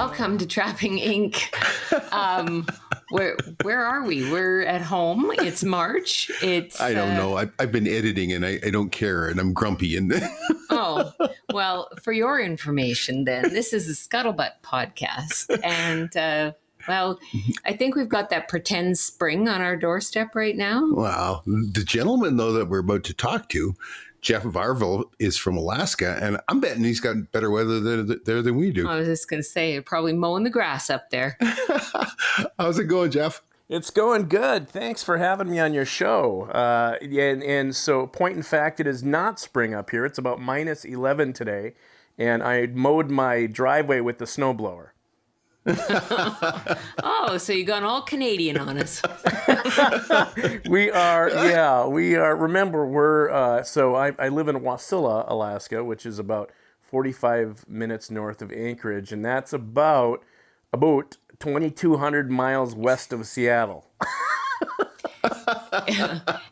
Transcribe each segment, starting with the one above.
Welcome to Trapping Inc. Where are we? We're at home. It's March. I don't know. I've been editing and I don't care, and I'm grumpy. And Oh, well, for your information, then, this is a Scuttlebutt podcast. And, well, I think we've got that pretend spring on our doorstep right now. wow, the gentleman, though, that we're about to talk to, Jeff Varvil, is from Alaska, and I'm betting he's got better weather there than we do. I was just going to say, probably mowing the grass up there. How's it going, Jeff? It's going good. Thanks for having me on your show. And so, point in fact, it is not spring up here. It's about minus 11 today, and I mowed my driveway with the snowblower. Oh, so you gone all Canadian on us. We are. Remember, so I live in Wasilla, Alaska, which is about 45 minutes north of Anchorage, and that's about 2,200 miles west of Seattle.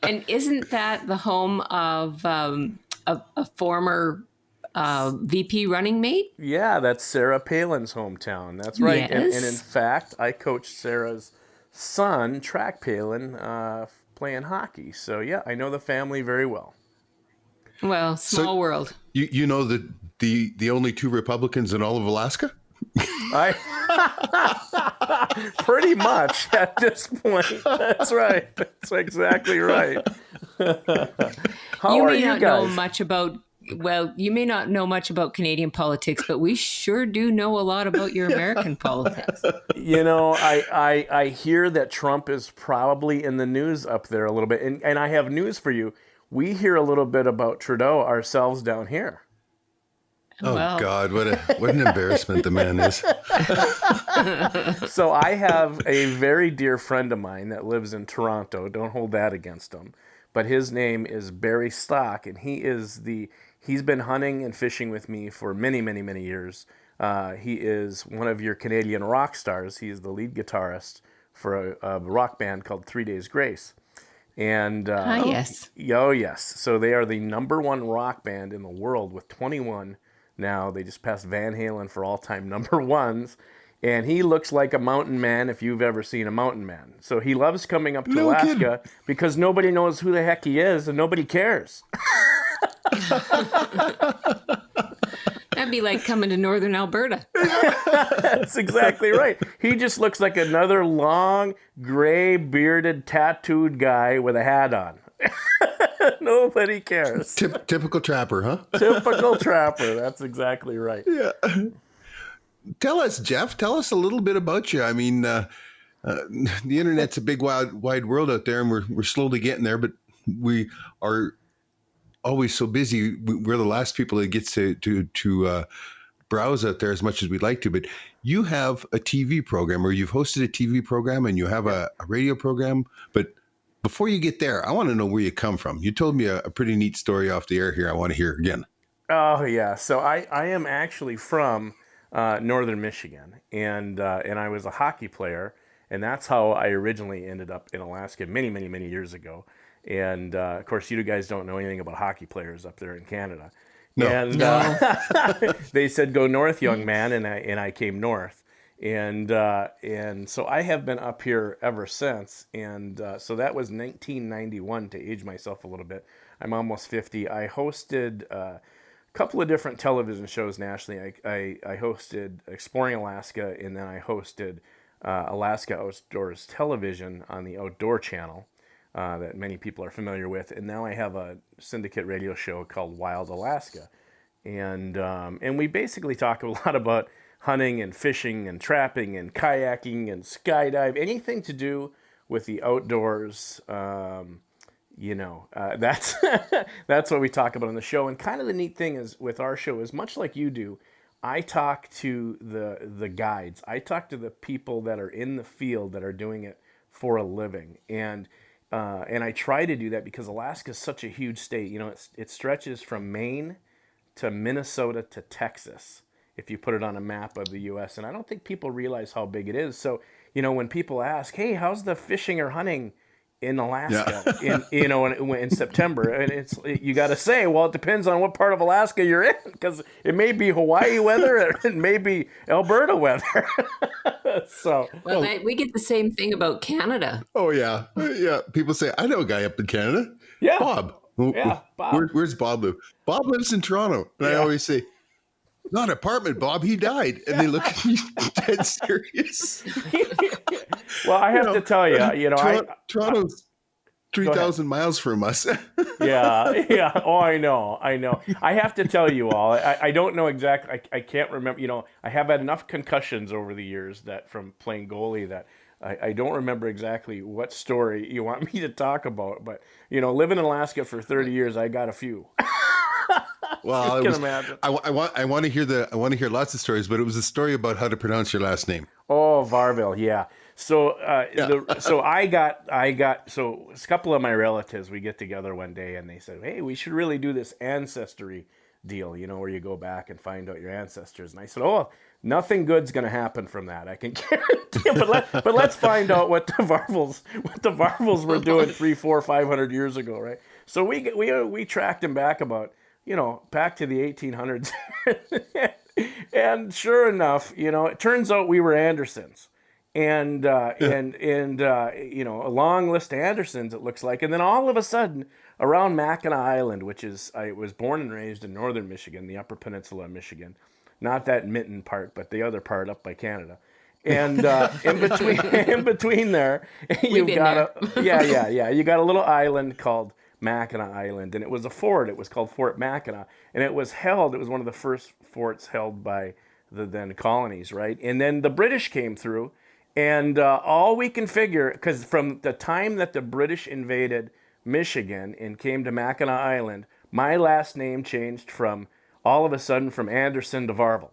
And isn't that the home of a former VP running mate? Yeah, that's Sarah Palin's hometown. That's right. Yes. And in fact, I coached Sarah's son, Track Palin, playing hockey. So yeah, I know the family very well. Well, small world. You know the only two Republicans in all of Alaska? Pretty much at this point. That's right. That's exactly right. How are you guys? You may not know much about Canadian politics, but we sure do know a lot about your American politics. You know, I hear that Trump is probably in the news up there a little bit. And I have news for you. We hear a little bit about Trudeau ourselves down here. Oh, well. God, what an embarrassment the man is. So I have a very dear friend of mine that lives in Toronto. Don't hold that against him. But his name is Barry Stock, and he's been hunting and fishing with me for many, many, many years. He is one of your Canadian rock stars. He is the lead guitarist for a rock band called 3 Days Grace. And yes. Oh, yes. So they are the #1 rock band in the world with 21 now. They just passed Van Halen for all-time #1s. And he looks like a mountain man if you've ever seen a mountain man. So he loves coming up to Alaska because nobody knows who the heck he is and nobody cares. That'd be like coming to northern Alberta. That's exactly right. He just looks like another long, gray, bearded, tattooed guy with a hat on. Nobody cares. Typical trapper, huh? Typical trapper. That's exactly right. Yeah. Tell us, Jeff. Tell us a little bit about you. I mean, the internet's a big, wide world out there, and we're slowly getting there. But we are always so busy. We're the last people that gets to browse out there as much as we'd like to. But you have a TV program, or you've hosted a TV program, and you have a radio program. But before you get there, I want to know where you come from. You told me a pretty neat story off the air here. I want to hear again. Oh yeah. So I am actually from northern Michigan, and I was a hockey player, and that's how I originally ended up in Alaska many, many, many years ago. And of course, you guys don't know anything about hockey players up there in Canada. No. And they said, "Go north, young man," and I came north, and so I have been up here ever since. And so that was 1991. To age myself a little bit, I'm almost 50. I hosted couple of different television shows nationally. I hosted Exploring Alaska, and then I hosted Alaska Outdoors Television on the Outdoor Channel that many people are familiar with. And now I have a syndicate radio show called Wild Alaska. And we basically talk a lot about hunting and fishing and trapping and kayaking and skydive, anything to do with the outdoors. That's that's what we talk about on the show. And kind of the neat thing is with our show is much like you do, I talk to the guides. I talk to the people that are in the field that are doing it for a living. And I try to do that because Alaska is such a huge state. You know, it stretches from Maine to Minnesota to Texas, if you put it on a map of the U.S. And I don't think people realize how big it is. So, you know, when people ask, hey, how's the fishing or hunting in Yeah. Alaska in September, and you got to say, well, it depends on what part of Alaska you're in, because it may be Hawaii weather, or it may be Alberta weather. So Well, we get the same thing about Canada. Oh yeah, yeah. People say I know a guy up in Canada, yeah, Bob. yeah, Bob. Where's Bob live? Bob lives in Toronto, and I Yeah. always say, "Not an apartment, Bob. He died." And they look at me dead serious. Well, I have to tell you, Toronto's 3,000 miles from us. yeah. Oh, I know. I have to tell you all. I don't know exactly. I can't remember. I have had enough concussions over the years that from playing goalie that I don't remember exactly what story you want me to talk about. But living in Alaska for 30 years, I got a few. Well, you can imagine. I want to hear lots of stories, but it was a story about how to pronounce your last name. Oh, Varvil, yeah. So, so a couple of my relatives, we get together one day and they said, hey, we should really do this ancestry deal, where you go back and find out your ancestors. And I said, oh, nothing good's going to happen from that. I can guarantee you. But let's find out what the Varvils were doing 300, 400, 500 years ago, right? So we tracked them back about, back to the 1800s. And sure enough, it turns out we were Andersons. And a long list of Andersons, it looks like. And then all of a sudden, around Mackinac Island, I was born and raised in northern Michigan, the Upper Peninsula of Michigan, not that Minton part, but the other part up by Canada. And in between there, you got a little island called Mackinac Island, and it was a fort. It was called Fort Mackinac, and it was one of the first forts held by the then colonies, right? And then the British came through. And all we can figure, because from the time that the British invaded Michigan and came to Mackinac Island, my last name changed all of a sudden from Anderson to Varvil.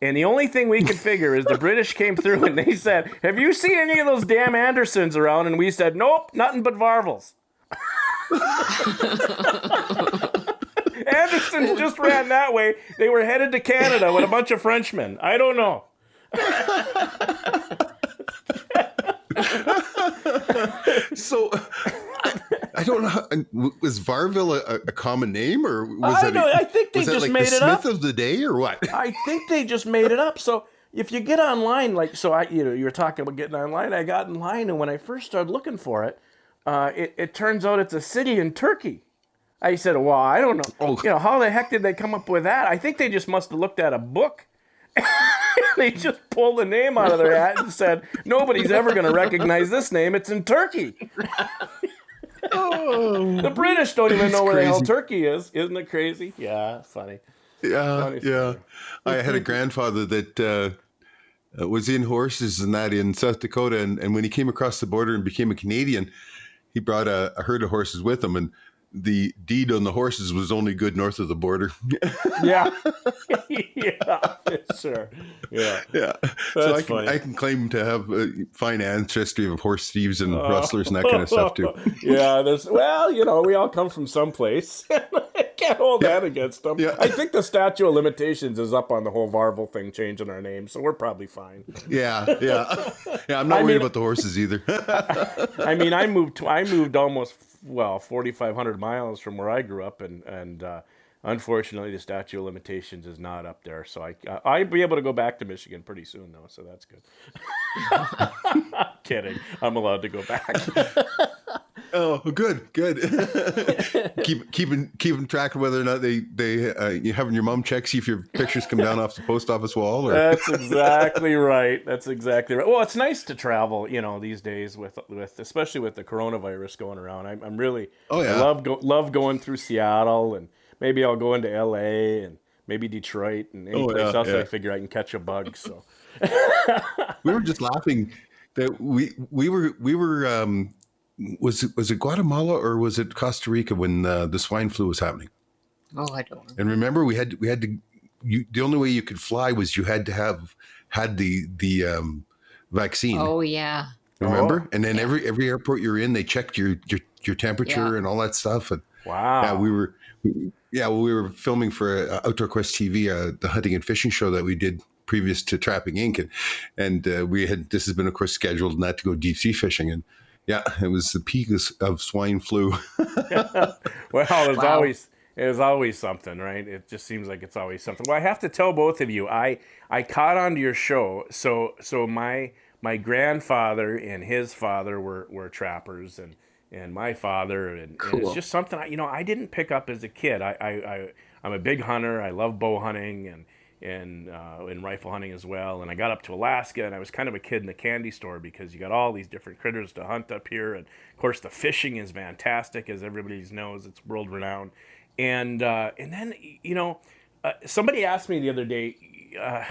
And the only thing we could figure is the British came through and they said, have you seen any of those damn Andersons around? And we said, nope, nothing but Varvils. Andersons just ran that way. They were headed to Canada with a bunch of Frenchmen. I don't know. So I don't know. Was Varville a common name, or I think they just made it up. Smith of the day, or what? I think they just made it up. So if you get online, you were talking about getting online. I got in line, and when I first started looking for it, it turns out it's a city in Turkey. I said, well, I don't know. Oh. How the heck did they come up with that? I think they just must have looked at a book. They just pulled the name out of their hat and said, nobody's ever going to recognize this name. It's in Turkey. The British don't even know where the hell Turkey is. Isn't it crazy? Yeah, funny. Yeah, funny yeah. story. I had a grandfather that was in horses and that in South Dakota. And when he came across the border and became a Canadian, he brought a herd of horses with him. And the deed on the horses was only good north of the border. Yeah. Yeah, sure. Yeah. Yeah. So I can claim to have a fine ancestry of horse thieves and rustlers and that kind of stuff too. Yeah. We all come from someplace. I can't hold that against them. Yeah. I think the statute of limitations is up on the whole Varvil thing, changing our name, so we're probably fine. Yeah. I'm not worried about the horses either. I moved almost 4,500 miles from where I grew up, and unfortunately, the statute of limitations is not up there. So I'll be able to go back to Michigan pretty soon, though. So that's good. Kidding. I'm allowed to go back. Oh, good. Keeping track of whether or not you having your mom check, see if your pictures come down off the post office wall. Or... That's exactly right. Well, it's nice to travel, these days with especially with the coronavirus going around. I'm really, I love going through Seattle, and maybe I'll go into LA and maybe Detroit and any place else I figure I can catch a bug. So we were just laughing that we were. Was it Guatemala or was it Costa Rica when the swine flu was happening? Oh, I don't know. And remember, we had to. The only way you could fly was you had to have had the vaccine. Oh yeah. Remember? And then every airport you're in, they checked your temperature and all that stuff. And wow. Yeah, we were filming for Outdoor Quest TV, the hunting and fishing show that we did previous to Trapping Inc. And this has been, of course, scheduled not to go deep sea fishing. And Yeah, it was the peak of swine flu. Well, Wow. there's always something, right? It just seems like it's always something. Well, I have to tell both of you, I caught onto your show. So my grandfather and his father were trappers, and my father, and it's Cool. just something I didn't pick up as a kid. I'm a big hunter. I love bow hunting and rifle hunting as well. And I got up to Alaska, and I was kind of a kid in the candy store because you got all these different critters to hunt up here, and of course the fishing is fantastic, as everybody knows. It's world renowned. And then somebody asked me the other day.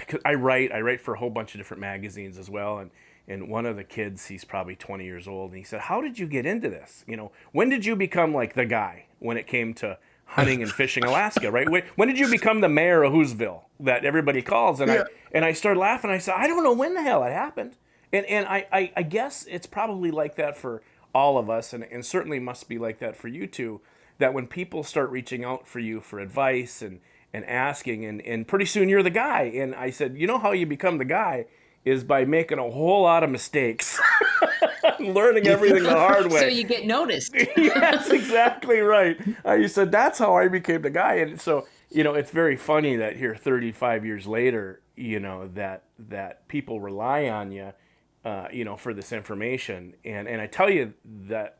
'Cause I write for a whole bunch of different magazines as well, and one of the kids, he's probably 20 years old, and he said, "How did you get into this? When did you become like the guy when it came to hunting and fishing Alaska, right? When did you become the mayor of Whoville that everybody calls?" And Yeah. I started laughing. I said, "I don't know when the hell it happened." And I guess it's probably like that for all of us, and certainly must be like that for you two, that when people start reaching out for you for advice and asking, and pretty soon you're the guy. And I said, you know how you become the guy is by making a whole lot of mistakes, learning everything the hard way. So you get noticed. Yes, exactly right. You said that's how I became the guy, and so it's very funny that here, 35 years later, that people rely on you, for this information, and I tell you that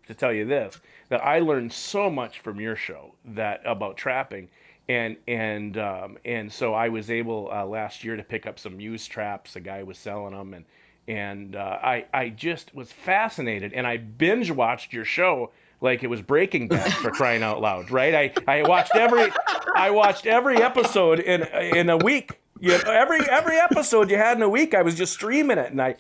to tell you this, that I learned so much from your show that about trapping. And so I was able last year to pick up some used traps. A guy was selling them, and I just was fascinated, and I binge watched your show like it was Breaking Bad, for crying out loud, right? I watched every episode in a week. Every episode you had in a week, I was just streaming it, and I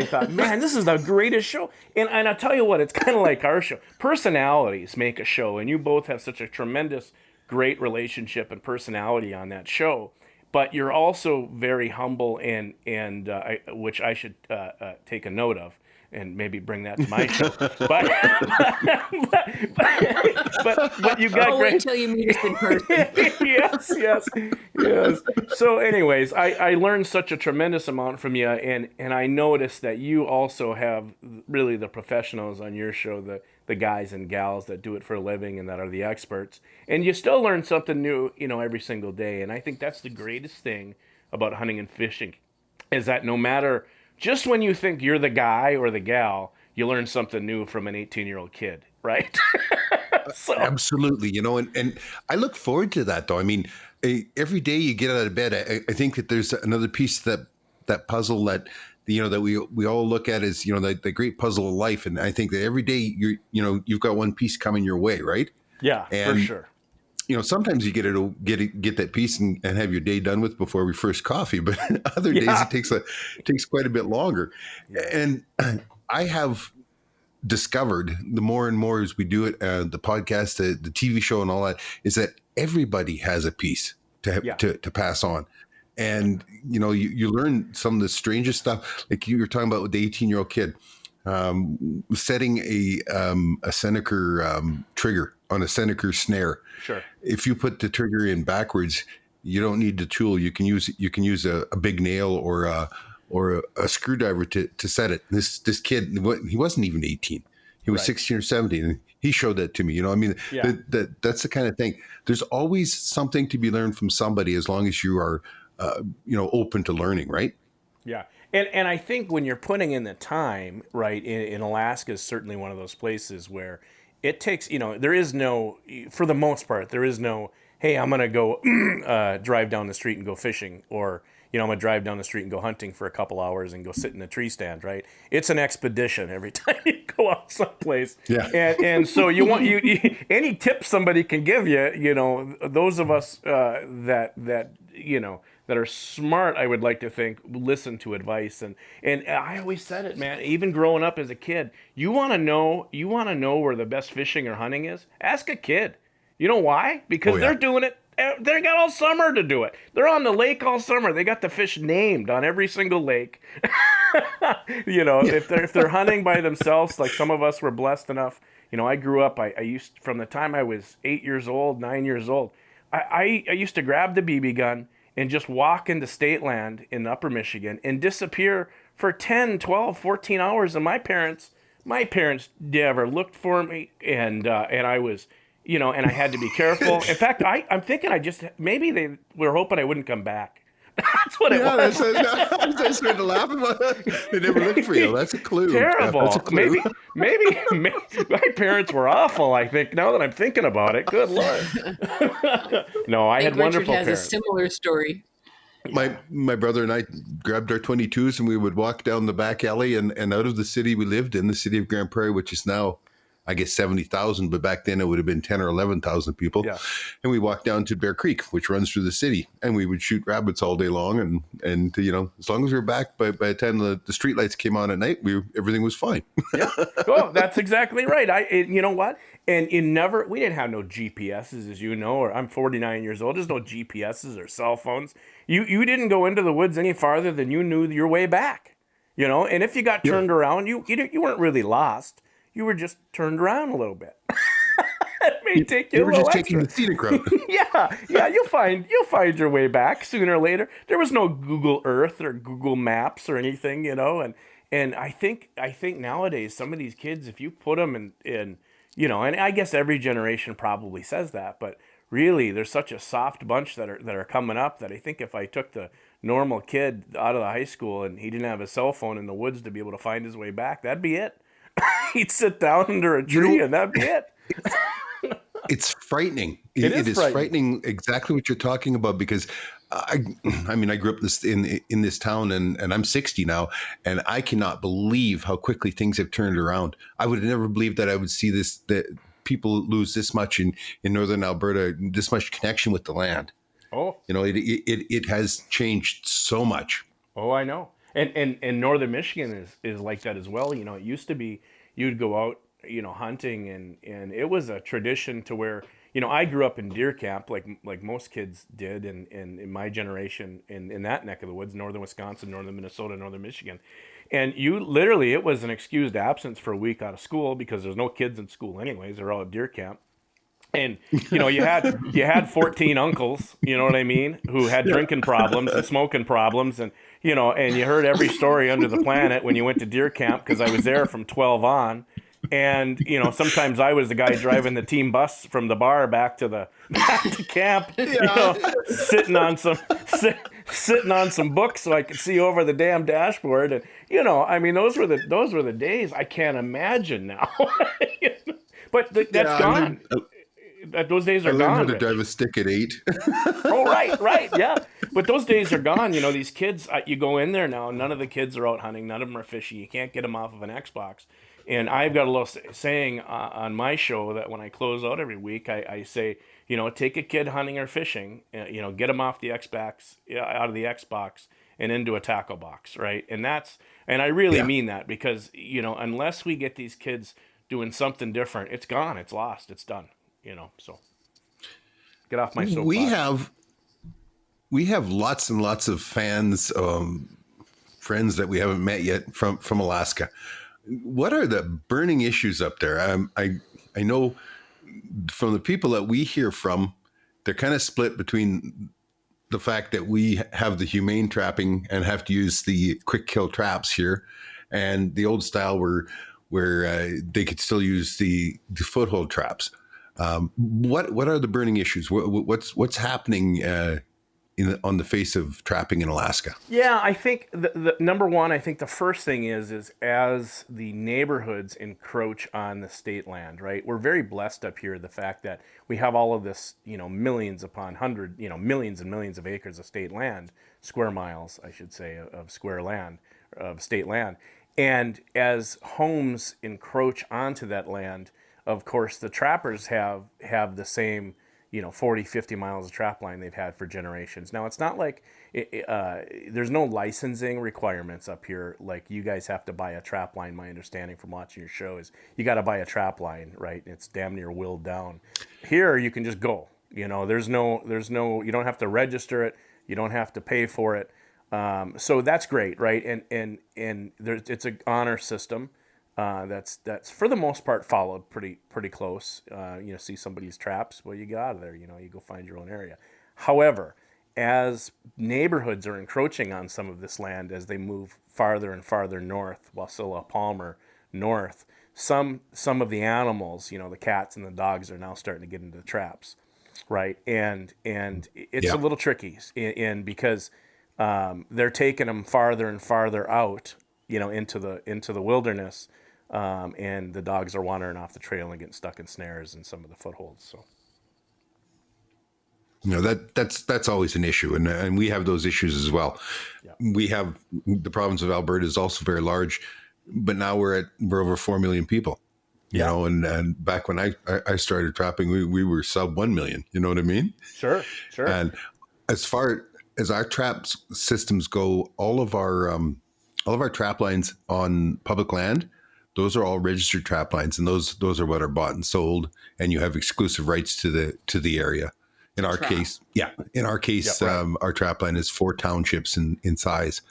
thought, man, this is the greatest show. And I'll tell you what, it's kind of like our show. Personalities make a show, and you both have such a tremendous, great relationship and personality on that show. But you're also very humble, and which I should take a note of, and maybe bring that to my show. But you got Wait great. till you meet us in person. yes. So, anyways, I learned such a tremendous amount from you, and I noticed that you also have really the professionals on your show, the guys and gals that do it for a living and that are the experts, and you still learn something new, every single day. And I think that's the greatest thing about hunting and fishing, is that no matter, just when you think you're the guy or the gal, you learn something new from an 18-year-old kid, right? So. Absolutely, and I look forward to that, though. I mean, every day you get out of bed, I think that there's another piece that puzzle that that we all look at as the great puzzle of life, and I think that every day you've got one piece coming your way, right? Yeah, and, for sure. Sometimes you get that piece and have your day done with before we first coffee, but other days it takes quite a bit longer. Yeah. And I have discovered, the more and more as we do it, the podcast, the TV show, and all that, is that everybody has a piece to pass on. And you learn some of the strangest stuff, like you were talking about with the 18-year-old kid setting a Seneca trigger on a Seneca snare. Sure. If you put the trigger in backwards, you don't need the tool. You can use a big nail or a screwdriver to set it. This kid, he wasn't even 18. He was Right. 16 or 17, and he showed that to me. I mean, Yeah. that's the kind of thing. There's always something to be learned from somebody, as long as you are, open to learning, right? Yeah. And I think when you're putting in the time, right, in Alaska is certainly one of those places where it takes, there is no, for the most part, there is no, hey, I'm going to go drive down the street and go fishing, or, I'm going to drive down the street and go hunting for a couple hours and go sit in a tree stand, right? It's an expedition every time you go out someplace. Yeah. And so you want, any tips somebody can give you, those of us that are smart, I would like to think, listen to advice. And I always said it, man, even growing up as a kid, you want to know where the best fishing or hunting is? Ask a kid. You know why? Because they're doing it. They got all summer to do it. They're on the lake all summer. They got the fish named on every single lake. If they're hunting by themselves, like some of us were blessed enough. I grew up, I used, from the time I was 8 years old, 9 years old, I used to grab the BB gun and just walk into state land in Upper Michigan and disappear for 10, 12, 14 hours, and my parents never looked for me, and I was, and I had to be careful. In fact, I'm thinking maybe they were hoping I wouldn't come back. That's what it Yeah, was. I started to laugh about that. They never looked for you. That's a clue, Jeff. That's a Terrible. clue. Maybe my parents were awful. I think now that I'm thinking about it, good Lord. No, I I had think Richard wonderful has a parents. similar story. My brother and I grabbed our 22s and we would walk down the back alley and out of the city we lived in, the city of Grand Prairie, which is now, I guess, 70,000, but back then it would have been 10 or 11,000 people. Yeah. And we walked down to Bear Creek, which runs through the city, and we would shoot rabbits all day long. And as long as we were back by the time the street lights came on at night, everything was fine. Yeah. Oh, that's exactly right. You know what? And we didn't have no GPSs, as you know, or I'm 49 years old. There's no GPSs or cell phones. You didn't go into the woods any farther than you knew your way back, and if you got turned around, you weren't really lost. You were just turned around a little bit. It may take you a were little just extra. taking the scenic route. Yeah, you'll find your way back sooner or later. There was no Google Earth or Google Maps or anything, and I think nowadays some of these kids, if you put them in and I guess every generation probably says that, but really there's such a soft bunch that are coming up that I think if I took the normal kid out of the high school and he didn't have a cell phone in the woods to be able to find his way back, that'd be it. He'd sit down under a tree and that'd be it. It's frightening. It is is frightening exactly what you're talking about, because I grew up in this town and I'm 60 now, and I cannot believe how quickly things have turned around. I would have never believed that I would see that people lose this much in northern Alberta, this much connection with the land. Oh, it has changed so much. Oh, I know. And northern Michigan is like that as well. It used to be you'd go out, hunting and it was a tradition to where, I grew up in deer camp like most kids did in my generation in that neck of the woods, northern Wisconsin, northern Minnesota, northern Michigan. And it was an excused absence for a week out of school because there's no kids in school anyways. They're all at deer camp. And you had 14 uncles, you know what I mean, who had drinking problems and smoking problems, and and you heard every story under the planet when you went to deer camp, because I was there from 12 on. And sometimes I was the guy driving the team bus from the bar back to camp, sitting on some books so I could see over the damn dashboard. And those were the days. I can't imagine now. But that's gone. Those days are I learned gone. how to drive a stick at 8. Oh, right, yeah. But those days are gone. These kids, you go in there now, none of the kids are out hunting. None of them are fishing. You can't get them off of an Xbox. And I've got a little saying on my show that when I close out every week, I say, take a kid hunting or fishing, get them off the Xbox, out of the Xbox and into a tackle box, right? And I really mean that, because, unless we get these kids doing something different, it's gone, it's lost, it's done. So get off my soapbox. We have lots and lots of fans, friends that we haven't met yet from Alaska. What are the burning issues up there? I know from the people that we hear from, they're kind of split between the fact that we have the humane trapping and have to use the quick kill traps here, and the old style where they could still use the foothold traps. What are the burning issues? What's happening on the face of trapping in Alaska? Yeah, I think the number one, I think the first thing is as the neighborhoods encroach on the state land, right? We're very blessed up here, the fact that we have all of this, millions upon millions and millions of acres of state land, square miles, I should say, of square land, of state land. And as homes encroach onto that land, of course, the trappers have the same, 40, 50 miles of trap line they've had for generations. Now, it's not like there's no licensing requirements up here. Like you guys have to buy a trap line. My understanding from watching your show is you got to buy a trap line, right? It's damn near willed down. Here, you can just go. There's no. You don't have to register it. You don't have to pay for it. So that's great, right? And it's an honor system. That's for the most part followed pretty close. See somebody's traps, well, you get out of there. You go find your own area. However, as neighborhoods are encroaching on some of this land as they move farther and farther north, Wasilla, Palmer, north, some of the animals, the cats and the dogs, are now starting to get into the traps, right? And it's a Yeah. little tricky, because they're taking them farther and farther out, into the wilderness, and the dogs are wandering off the trail and getting stuck in snares and some of the footholds. So. That's always an issue, and we have those issues as well. Yeah. We have the province of Alberta is also very large, but now we're over 4 million people. Yeah. And back when I started trapping, we were sub 1 million. You know what I mean? Sure. And as far as our trap systems go, all of our trap lines on public land, those are all registered trap lines, and those are what are bought and sold, and you have exclusive rights to the area. In our case, right. Our trap line is 4 townships in size,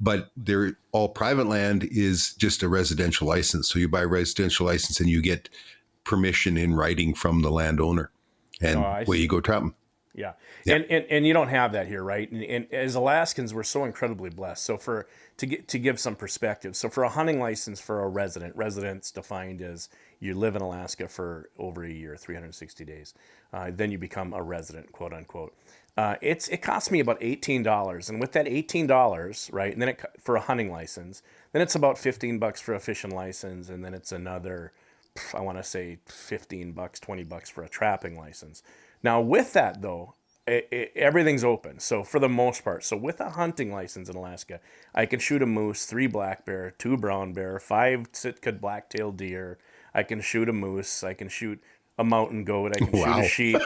but they're all private land is just a residential license. So you buy a residential license and you get permission in writing from the landowner, and away you go trap them. Yeah. Yeah. And you don't have that here, right? And as Alaskans, we're so incredibly blessed. So to give some perspective, so for a hunting license for a resident's defined as you live in Alaska for over a year, 360 days, then you become a resident, quote unquote. It costs me about $18, and with that $18, right, and then for a hunting license, then it's about $15 for a fishing license, and then it's another, I want to say $15, $20 for a trapping license. Now, with that, though, everything's open. So for the most part, so with a hunting license in Alaska, I can shoot a moose, 3 black bear, 2 brown bear, 5 Sitka black-tailed deer. I can shoot a moose. I can shoot a mountain goat. I can shoot a sheep,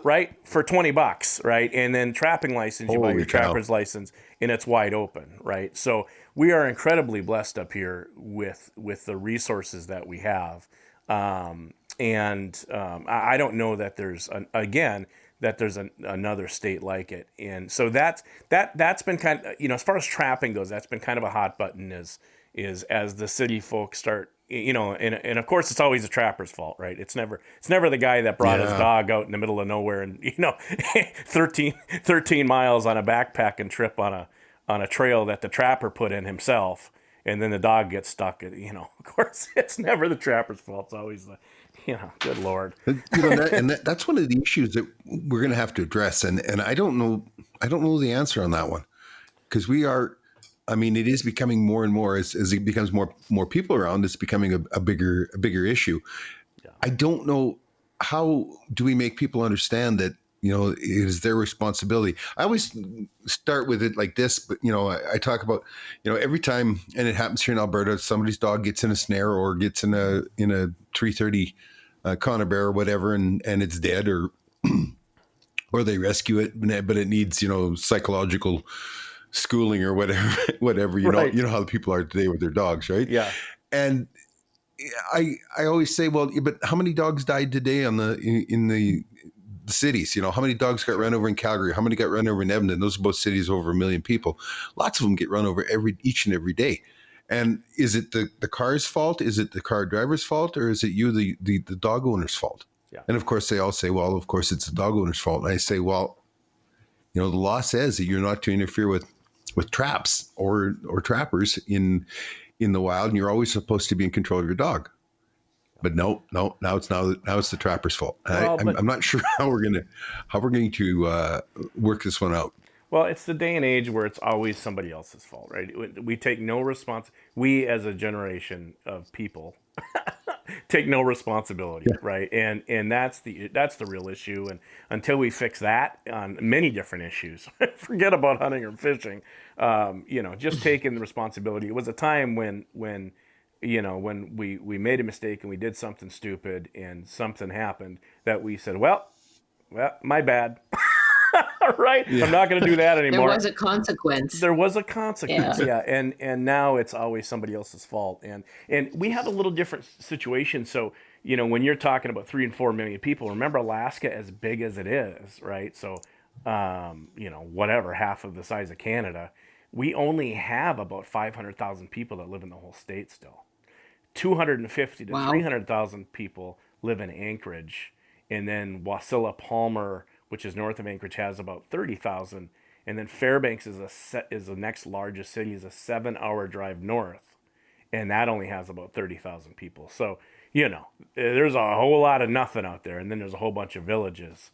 right, for $20, right? And then trapping license, you buy your trapper's license, and it's wide open, right? So we are incredibly blessed up here with the resources that we have. I don't know that there's another state like it, and so that's been kind of, as far as trapping goes, that's been kind of a hot button is as the city folks start, and of course it's always the trapper's fault, right? It's never the guy that brought his dog out in the middle of nowhere and 13 miles on a backpacking trip on a trail that the trapper put in himself, and then the dog gets stuck. Of course, it's never the trapper's fault. It's always the, good Lord. That's one of the issues that we're going to have to address. And I don't know the answer on that one, because it is becoming more and more as it becomes more people around, it's becoming a bigger issue. Yeah. I don't know, how do we make people understand that, it is their responsibility. I always start with it like this, but, I talk about, every time, and it happens here in Alberta, somebody's dog gets in a snare or gets in a 330 conibear or whatever, and it's dead, or they rescue it, but it needs, psychological schooling or whatever, right. You know how the people are today with their dogs, right? Yeah. And I always say, well, but how many dogs died today in the cities? How many dogs got run over in Calgary? How many got run over in Edmonton? Those are both cities over 1 million people. Lots of them get run over each and every day. And is it the car's fault? Is it the car driver's fault? Or is it you, the dog owner's fault? Yeah. And of course they all say, well, of course it's the dog owner's fault. And I say, well, the law says that you're not to interfere with traps or trappers in the wild, and you're always supposed to be in control of your dog. But no, now it's the trapper's fault. Well, I'm not sure how we're going to work this one out. Well, it's the day and age where it's always somebody else's fault, right? We take no we as a generation of people take no responsibility, right? And that's the real issue. And until we fix that on many different issues, forget about hunting or fishing, just taking the responsibility. It was a time when we made a mistake and we did something stupid and something happened that we said, well, my bad. Right? Yeah. I'm not going to do that anymore. There was a consequence. Yeah. And now it's always somebody else's fault. And we have a little different situation. So, when you're talking about 3 and 4 million people, remember Alaska as big as it is, right? So, whatever, half of the size of Canada, we only have about 500,000 people that live in the whole state still. 250 to 300,000 people live in Anchorage. And then Wasilla, Palmer, which is north of Anchorage, has about 30,000. And then Fairbanks is the next largest city, is a 7-hour drive north, and that only has about 30,000 people. So, there's a whole lot of nothing out there, and then there's a whole bunch of villages,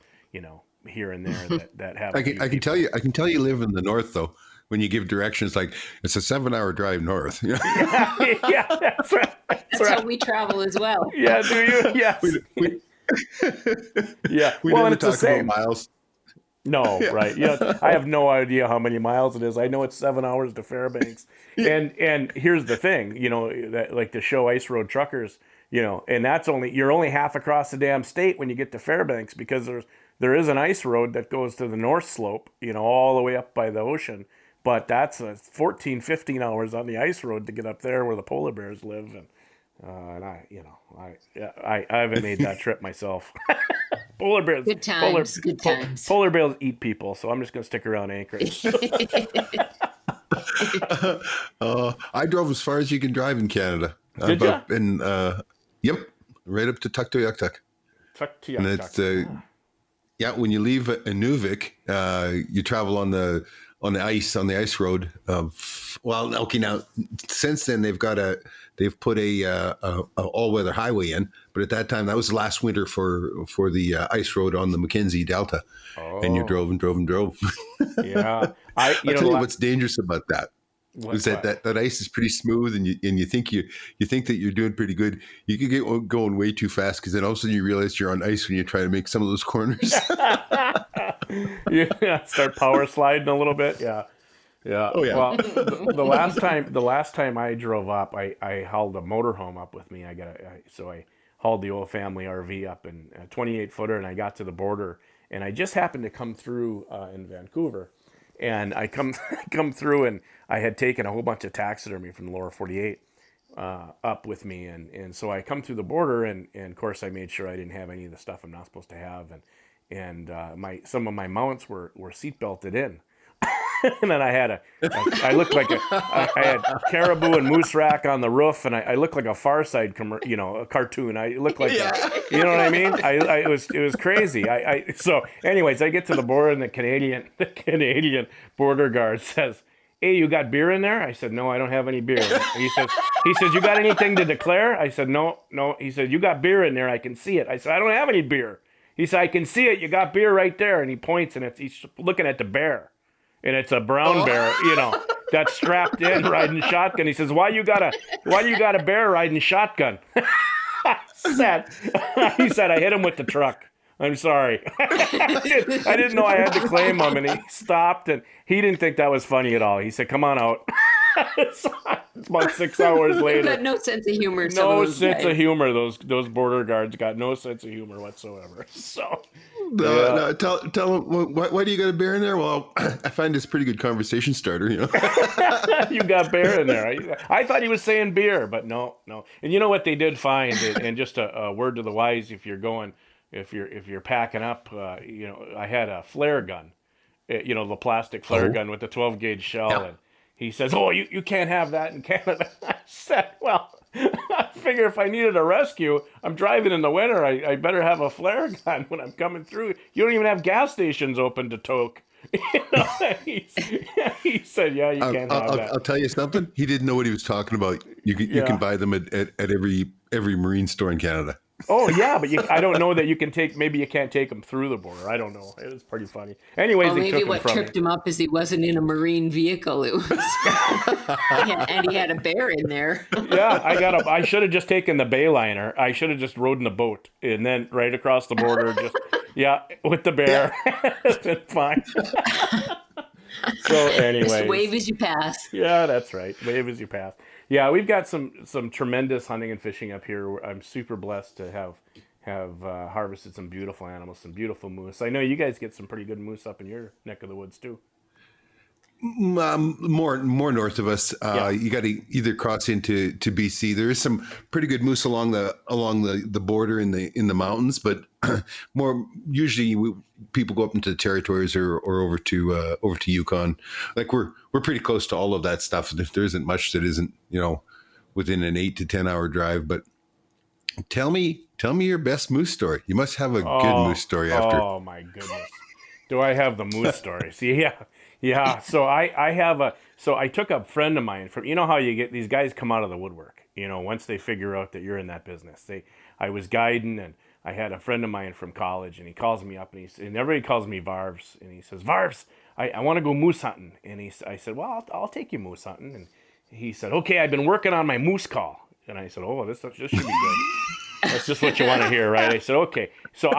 here and there that have. I can tell you live in the north though. When you give directions, like it's a 7-hour drive north. Yeah, that's right. That's how we travel as well. Yeah, do you? Yes. Yeah. We well, never and it's the talk same. about miles. No, right. Yeah, I have no idea how many miles it is. I know it's 7 hours to Fairbanks. And here's the thing, that, like the show Ice Road Truckers, and you're only half across the damn state when you get to Fairbanks, because there is an ice road that goes to the north slope, all the way up by the ocean. But that's 14, 15 hours on the ice road to get up there where the polar bears live. And I haven't made that trip myself. Polar bears. Good times. Good times. Polar bears eat people, so I'm just going to stick around Anchorage. I drove as far as you can drive in Canada. Did you? Yep, right up to Tuktoyaktuk. And it's when you leave Inuvik, you travel on the ice road. Now since then they've put a all-weather highway in, but at that time that was the last winter for the ice road on the Mackenzie Delta, and you drove and drove and drove. Yeah, I'll tell you what's dangerous about that. Is that ice is pretty smooth, and you think that you're doing pretty good. You could get going way too fast, because then all of a sudden you realize you're on ice when you try to make some of those corners. Yeah, start power sliding a little bit. Yeah. Oh yeah. Well, the last time I drove up, I hauled a motorhome up with me. So I hauled the old family RV up, in a 28-footer, and I got to the border, and I just happened to come through in Vancouver. And I come through, and I had taken a whole bunch of taxidermy from the lower 48 up with me, and so I come through the border, and of course I made sure I didn't have any of the stuff I'm not supposed to have, and some of my mounts were seat belted in. And then I had I had caribou and moose rack on the roof, and I looked like a Far Side a cartoon. I looked like you know what I mean? It was crazy. So anyways, I get to the border, and the Canadian border guard says, "Hey, you got beer in there?" I said, "No, I don't have any beer." He says, "You got anything to declare?" I said, "No." He said, "You got beer in there. I can see it." I said, "I don't have any beer." He said, "I can see it. You got beer right there." And he points, and he's looking at the bear. And it's a brown bear, that's strapped in riding shotgun. He says, "Why you got a bear riding shotgun?" He said, "I hit him with the truck. I'm sorry." I didn't know I had to claim him, and he stopped, and he didn't think that was funny at all. He said, "Come on out." It's about 6 hours later. Got no sense of humor. No sense of humor. Those border guards got no sense of humor whatsoever. So. No, tell them, why do you got a bear in there? Well, I find this a pretty good conversation starter. You got bear in there. I thought he was saying beer, but no. And you know what they did find, and just a word to the wise, if you're packing up, I had a flare gun, the plastic flare gun with the 12 gauge shell, and he says, "Oh, you can't have that in Canada." I said, "Well, I figure if I needed a rescue, I'm driving in the winter, I better have a flare gun when I'm coming through. You don't even have gas stations open to toke." He said, "Yeah, you can't have that." I'll tell you something. He didn't know what he was talking about. You can buy them at every marine store in Canada. Oh yeah, but I don't know that you can maybe you can't take them through the border. I don't know. It was pretty funny. Anyways, well, maybe what tripped him up is he wasn't in a marine vehicle. It was, and he had a bear in there. Yeah, I should have just taken the Bayliner. I should have just rode in the boat, and then right across the border, with the bear. It's been fine. So anyways, just wave as you pass. Yeah, that's right. Wave as you pass. Yeah, we've got some tremendous hunting and fishing up here. I'm super blessed to have harvested some beautiful animals, some beautiful moose. I know you guys get some pretty good moose up in your neck of the woods too. More north of us. You got to either cross into BC. There is some pretty good moose along the border in the mountains, but more usually people go up into the territories or over to Yukon. Like we're pretty close to all of that stuff. There isn't much that isn't within an 8 to 10 hour drive. But tell me Tell me your best moose story. You must have a good moose story after. Oh my goodness. Do I have the moose stories? Yeah. Yeah. So I took a friend of mine from, you know how you get these guys come out of the woodwork, once they figure out that you're in that business. I was guiding, and I had a friend of mine from college, and he calls me up, and everybody calls me Varvs, and he says, Varvs, I want to go moose hunting. And I said, well, I'll take you moose hunting. And he said, okay, I've been working on my moose call. And I said, oh, this should be good. That's just what you want to hear, right? I said, okay. So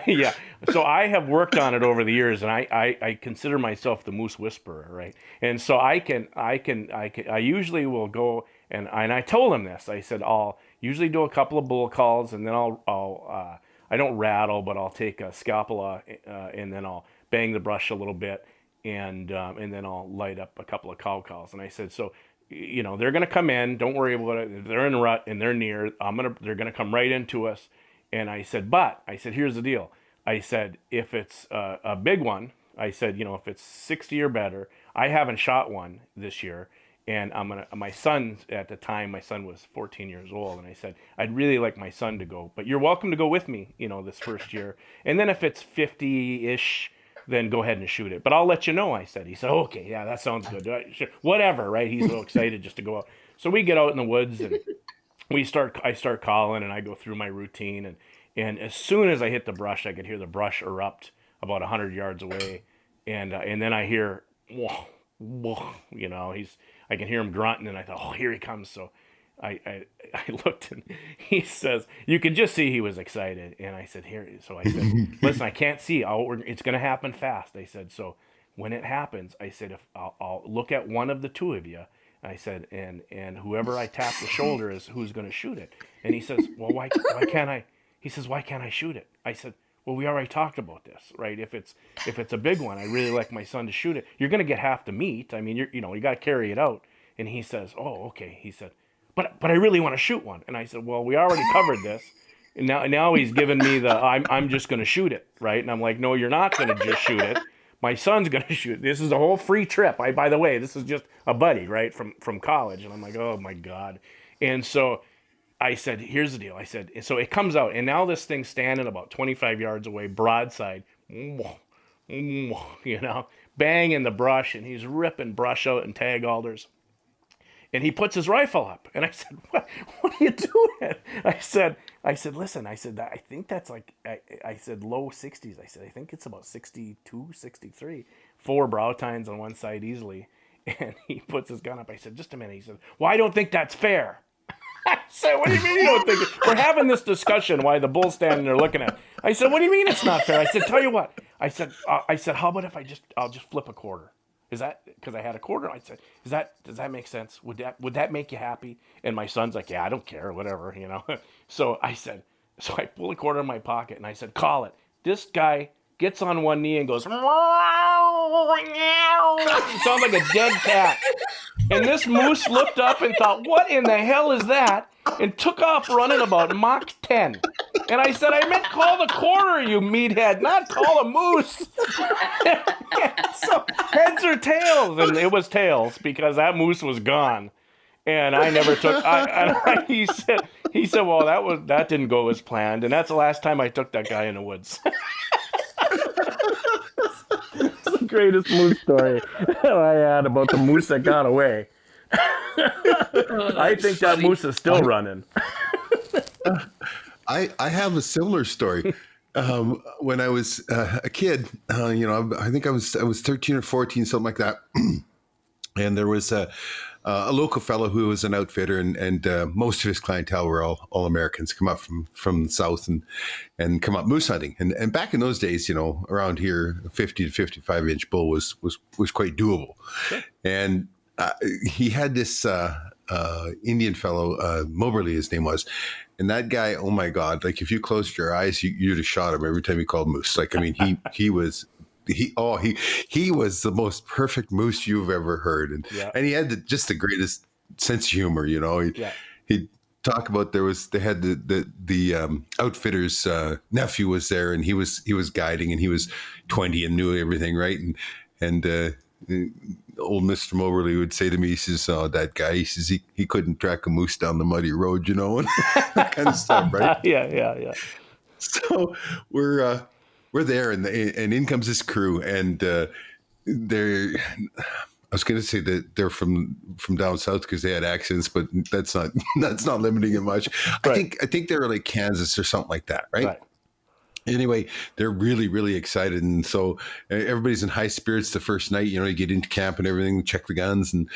yeah. So I have worked on it over the years, and I consider myself the moose whisperer, right? And so I usually will go, and I told him this. I said, I'll usually do a couple of bull calls, and then I don't rattle, but I'll take a scapula, and then I'll bang the brush a little bit, and then I'll light up a couple of cow calls. And I said, so, they're going to come in. Don't worry about it. They're in a rut and they're near. They're going to come right into us. And I said, here's the deal. I said, if it's a big one, I said, if it's 60 or better, I haven't shot one this year. And my son, at the time, my son was 14 years old. And I said, I'd really like my son to go, but you're welcome to go with me, this first year. And then if it's 50-ish, then go ahead and shoot it. But I'll let you know, I said. He said, okay, yeah, that sounds good. Sure. Whatever, right? He's so excited just to go out. So we get out in the woods, and I start calling, and I go through my routine. And as soon as I hit the brush, I could hear the brush erupt about 100 yards away. And then I hear, whoa, whoa, I can hear him grunting, and I thought, oh, here he comes. So I looked, and he says, you could just see he was excited. And I said, here. So I said, listen, I can't see. It's going to happen fast. I said, so when it happens, I said, if I'll look at one of the two of you. I said, and whoever I tap the shoulder is who's going to shoot it. And he says, well, why can't I? He says, why can't I shoot it? I said, well, we already talked about this, right? If it's a big one, I really like my son to shoot it. You're going to get half the meat. I mean, you got to carry it out. And he says, oh, okay. He said, but I really want to shoot one. And I said, well, we already covered this. And now he's giving me I'm just going to shoot it, right? And I'm like, no, you're not going to just shoot it. My son's going to shoot it. This is a whole free trip. By the way, this is just a buddy, right, from college. And I'm like, oh, my God. And so I said, here's the deal. I said, so it comes out. And now this thing's standing about 25 yards away, broadside, bang in the brush. And he's ripping brush out and tag alders. And he puts his rifle up. And I said, what are you doing? I said, listen, I think that's like, I said, low 60s. I said, I think it's about 62, 63. 4 brow tines on one side easily. And he puts his gun up. I said, just a minute. He said, well, I don't think that's fair. I said, what do you mean you don't think it? We're having this discussion while the bull's standing there looking at it. I said, what do you mean it's not fair? I said, tell you what. I said, how about if I'll just flip a quarter? Is that because I had a quarter? I said, does that make sense? Would that make you happy? And my son's like, yeah, I don't care, whatever, So I pull a quarter in my pocket and I said, call it. This guy gets on one knee and goes, sounds like a dead cat. And this moose looked up and thought, what in the hell is that? And took off running about Mach 10. And I said, I meant call the quarter, you meathead, not call a moose. So heads or tails? And it was tails because that moose was gone. And I never took, he said, well, that didn't go as planned. And that's the last time I took that guy in the woods. It's the greatest moose story I had about the moose that got away. I think that moose is still running. I have a similar story. When I was a kid, I think I was 13 or 14, something like that. And there was a local fellow who was an outfitter, and most of his clientele were all Americans, come up from the South and come up moose hunting. And back in those days, around here, a 50 to 55 inch bull was quite doable. Sure. And he had this Indian fellow, Moberly, his name was. And that guy, oh my God, like if you closed your eyes, you'd have shot him every time he called moose. Like, I mean, he was the most perfect moose you've ever heard. And he had just the greatest sense of humor, He'd talk about they had the outfitter's nephew was there, and he was guiding, and he was 20 and knew everything, right? And old Mr. Moberly would say to me, he says, "Oh, that guy," he says, he couldn't track a moose down the muddy road, and that kind of stuff, right? Yeah. So we're there, and in comes this crew, and they're. I was going to say that they're from down south because they had accents, but that's not limiting it much. Right. I think they were like Kansas or something like that, right? Right. Anyway, they're really, really excited. And so everybody's in high spirits the first night. You get into camp and everything, check the guns, and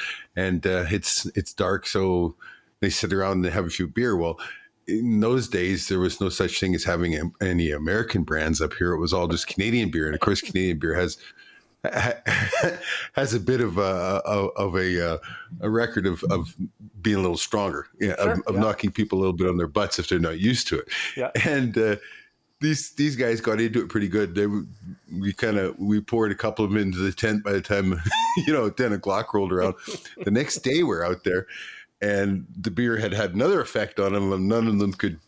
it's dark. So they sit around and have a few beer. Well, in those days, there was no such thing as having any American brands up here. It was all just Canadian beer. And of course, Canadian beer has a bit of a record of being a little stronger, of knocking people a little bit on their butts if they're not used to it. Yeah. And these guys got into it pretty good. We poured a couple of them into the tent by the time 10 o'clock rolled around. The next day we're out there, and the beer had another effect on them, and none of them could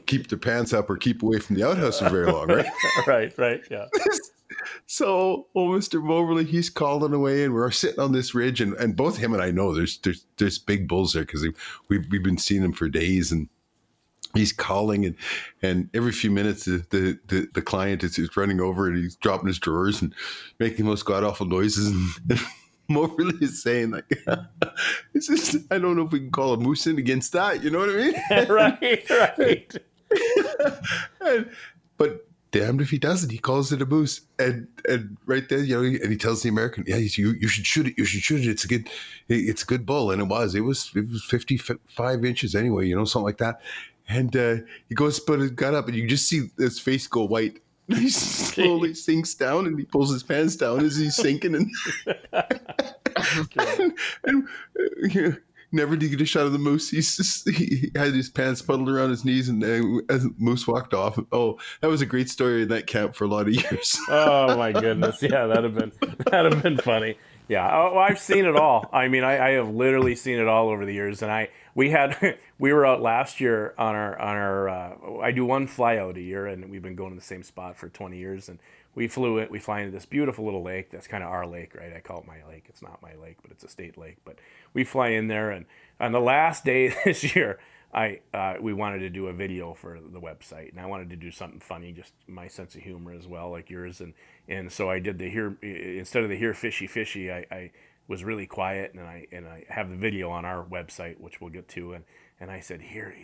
keep their pants up or keep away from the outhouse for very long, right? right, yeah. So, Mr. Moberly, he's calling away, and we're sitting on this ridge, and both him and I know there's big bulls there because we've been seeing them for days, and he's calling, and every few minutes the client is running over, and he's dropping his drawers and making the most god awful noises, and Moberly is saying like, "It's just, I don't know if we can call a moose in against that." You know what I mean? Right. But damned if he doesn't. He calls it a moose, and right there, and he tells the American, "Yeah, you should shoot it. You should shoot it. It's a good bull." And it was 55 inches anyway, something like that. And he goes, but it got up, and you just see his face go white. He slowly sinks down, and he pulls his pants down as he's sinking, and never did he get a shot of the moose. He had his pants puddled around his knees, and as the moose walked off. Oh, that was a great story in that camp for a lot of years. Oh my goodness, yeah, that'd have been funny. Yeah, I've seen it all. I mean, I have literally seen it all over the years, and we were out last year on our I do one fly out a year, and we've been going to the same spot for 20 years, and we fly into this beautiful little lake. That's kind of our lake, right? I call it my lake. It's not my lake, but it's a state lake. But we fly in there, and on the last day this year, we wanted to do a video for the website, and I wanted to do something funny, just my sense of humor as well, like yours, and so I did instead of the here fishy, I was really quiet, and I have the video on our website, which we'll get to, and I said, "Here,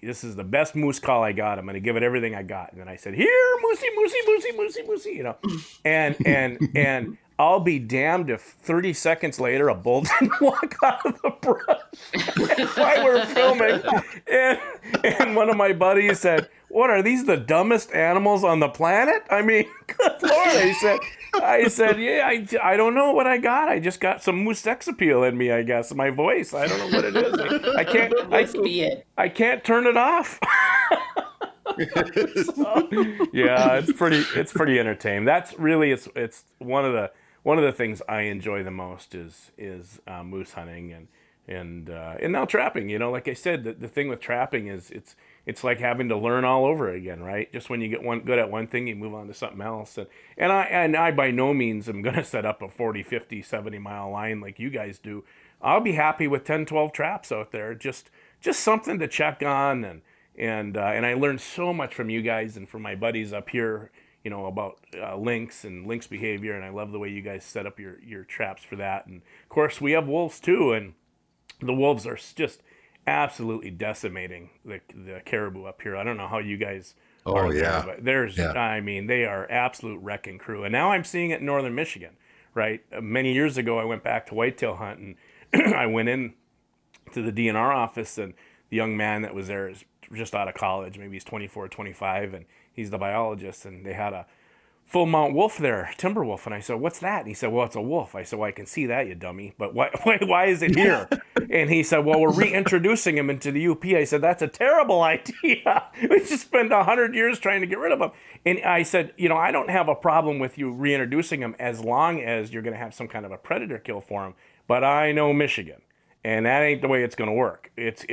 this is the best moose call I got. I'm going to give it everything I got." And then I said, "Here, moosey," and I'll be damned if 30 seconds later a bull didn't walk out of the brush while we're filming. And one of my buddies said, "What, are these the dumbest animals on the planet? I mean, good Lord." I said, "Yeah, I don't know what I got. I just got some moose sex appeal in me, I guess. My voice. I don't know what it is. I can't turn it off." So, yeah, it's pretty entertaining. That's really it's one of the things I enjoy the most is moose hunting and now trapping. Like I said, the thing with trapping is it's like having to learn all over again, right? Just when you get good at one thing, you move on to something else. And I by no means am going to set up a 40, 50, 70 mile line like you guys do. I'll be happy with 10, 12 traps out there. Just something to check on. And I learned so much from you guys and from my buddies up here, about lynx and lynx behavior. And I love the way you guys set up your traps for that. And of course we have wolves too. And the wolves are just absolutely decimating the caribou up here. I don't know how you guys are there, but I mean, they are absolute wrecking crew. And now I'm seeing it in northern Michigan, right? Many years ago, I went back to whitetail hunt, and I went in to the DNR office, and the young man that was there is just out of college. Maybe he's 24, 25, and he's the biologist, and they had a full mount wolf there, timber wolf. And I said, "What's that?" And he said, "Well, it's a wolf." I said, "Well, I can see that, you dummy, but why is it here?" And he said, "Well, we're reintroducing him into the UP." I said, "That's a terrible idea. We just spent 100 years trying to get rid of him." And I said, I don't have a problem with you reintroducing him as long as you're going to have some kind of a predator kill for him. But I know Michigan, and that ain't the way it's going to work. It's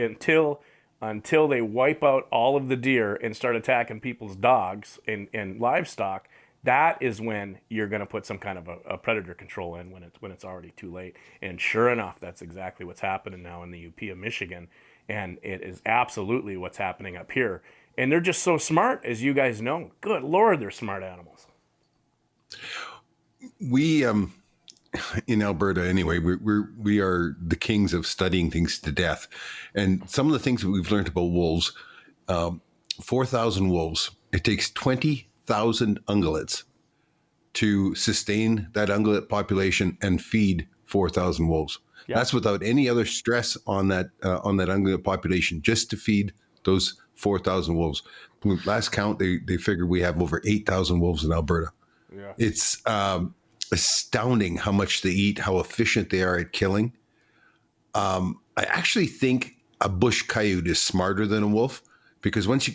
until they wipe out all of the deer and start attacking people's dogs and livestock. that is when you're going to put some kind of a predator control in when it's already too late. And sure enough, that's exactly what's happening now in the UP of Michigan, and it is absolutely what's happening up here. And they're just so smart, as you guys know. Good Lord, they're smart animals. We in Alberta anyway, we are the kings of studying things to death, and some of the things that we've learned about wolves. 4,000 wolves. It takes 20,000 ungulates to sustain that ungulate population and feed 4,000 wolves. Yeah. That's without any other stress on that ungulate population, just to feed those 4,000 wolves. Last count, they figure we have over 8,000 wolves in Alberta. Yeah. It's astounding how much they eat, how efficient they are at killing. I actually think a bush coyote is smarter than a wolf, because once you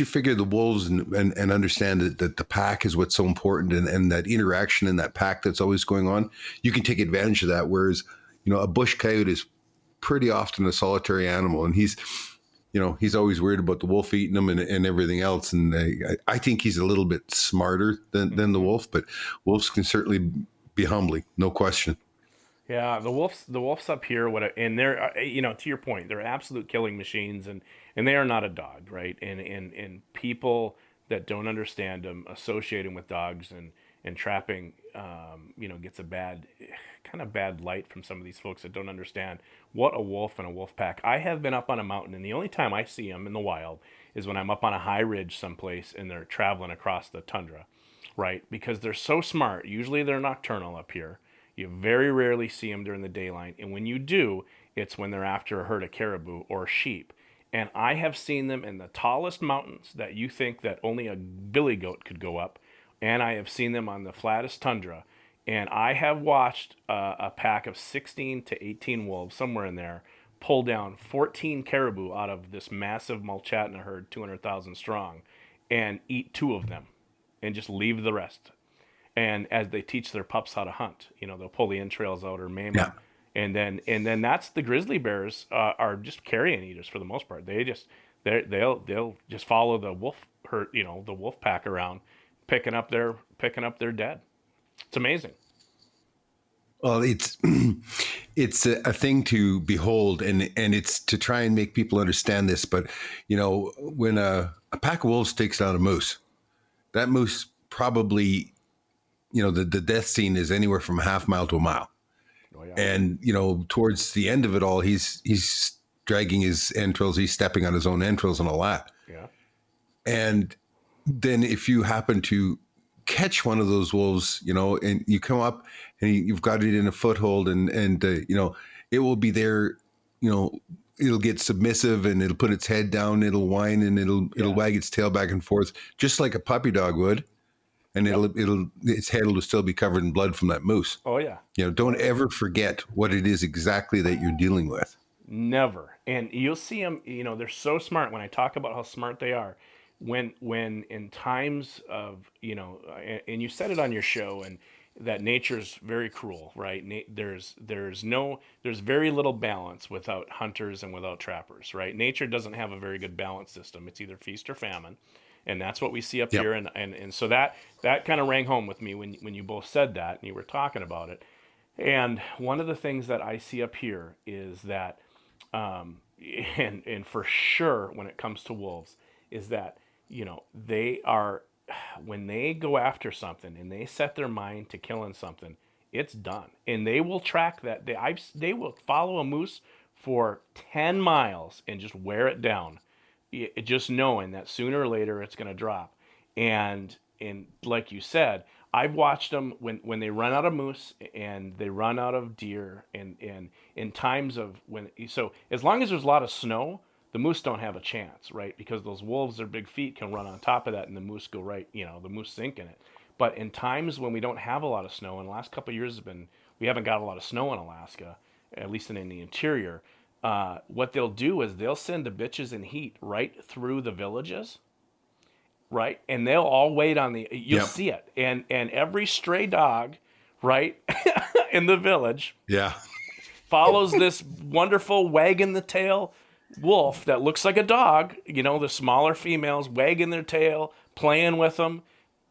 figure the wolves and understand that the pack is what's so important, and that interaction in that pack that's always going on, you can take advantage of that. Whereas, a bush coyote is pretty often a solitary animal, and he's always worried about the wolf eating him and everything else. And I think he's a little bit smarter than the wolf, but wolves can certainly be humbling, no question. Yeah, the wolves up here, and they're, to your point, they're absolute killing machines, and they are not a dog, right? And people that don't understand them associate them with dogs and trapping, gets a bad light from some of these folks that don't understand what a wolf and a wolf pack. I have been up on a mountain, and the only time I see them in the wild is when I'm up on a high ridge someplace and they're traveling across the tundra, right? Because they're so smart. Usually they're nocturnal up here. You very rarely see them during the daylight, and when you do, it's when they're after a herd of caribou or sheep. And I have seen them in the tallest mountains that you think that only a billy goat could go up, and I have seen them on the flattest tundra. And I have watched a pack of 16 to 18 wolves, somewhere in there, pull down 14 caribou out of this massive Mulchatna herd, 200,000 strong, and eat 2 of them, and just leave the rest. And as they teach their pups how to hunt, they'll pull the entrails out or maim them. And then that's the grizzly bears are just carrion eaters for the most part. They'll just follow the wolf herd, the wolf pack around, picking up their dead. It's amazing. Well, it's a thing to behold, and it's to try and make people understand this. But when a pack of wolves takes down a moose, that moose probably, the death scene is anywhere from a half mile to a mile. Oh, yeah. And, towards the end of it all, he's dragging his entrails, he's stepping on his own entrails and all that. Yeah. And then if you happen to catch one of those wolves, and you come up and you've got it in a foothold, and it will be there, it'll get submissive and it'll put its head down, it'll whine, and it'll wag its tail back and forth, just like a puppy dog would. And its head will still be covered in blood from that moose. Oh yeah. Don't ever forget what it is exactly that you're dealing with. Never. And you'll see them, they're so smart. When I talk about how smart they are, when in times of, and you said it on your show, and that nature's very cruel, right? There's very little balance without hunters and without trappers, right? Nature doesn't have a very good balance system. It's either feast or famine. And that's what we see up here. And so that kind of rang home with me when you both said that and you were talking about it. And one of the things that I see up here is that, and for sure when it comes to wolves, is that, they are, when they go after something and they set their mind to killing something, it's done. And they will track that. They will follow a moose for 10 miles and just wear it down, just knowing that sooner or later it's going to drop. And like you said, I've watched them when they run out of moose and they run out of deer, and in times of so as long as there's a lot of snow, the moose don't have a chance, right? Because those wolves, their big feet can run on top of that and the moose go right, the moose sink in it. But in times when we don't have a lot of snow, and the last couple of years we haven't got a lot of snow in Alaska, at least in the interior. What they'll do is they'll send the bitches in heat right through the villages, right? And they'll all wait on you'll see it. And every stray dog, right, in the village follows this wonderful wagging the tail wolf that looks like a dog, the smaller females wagging their tail, playing with them,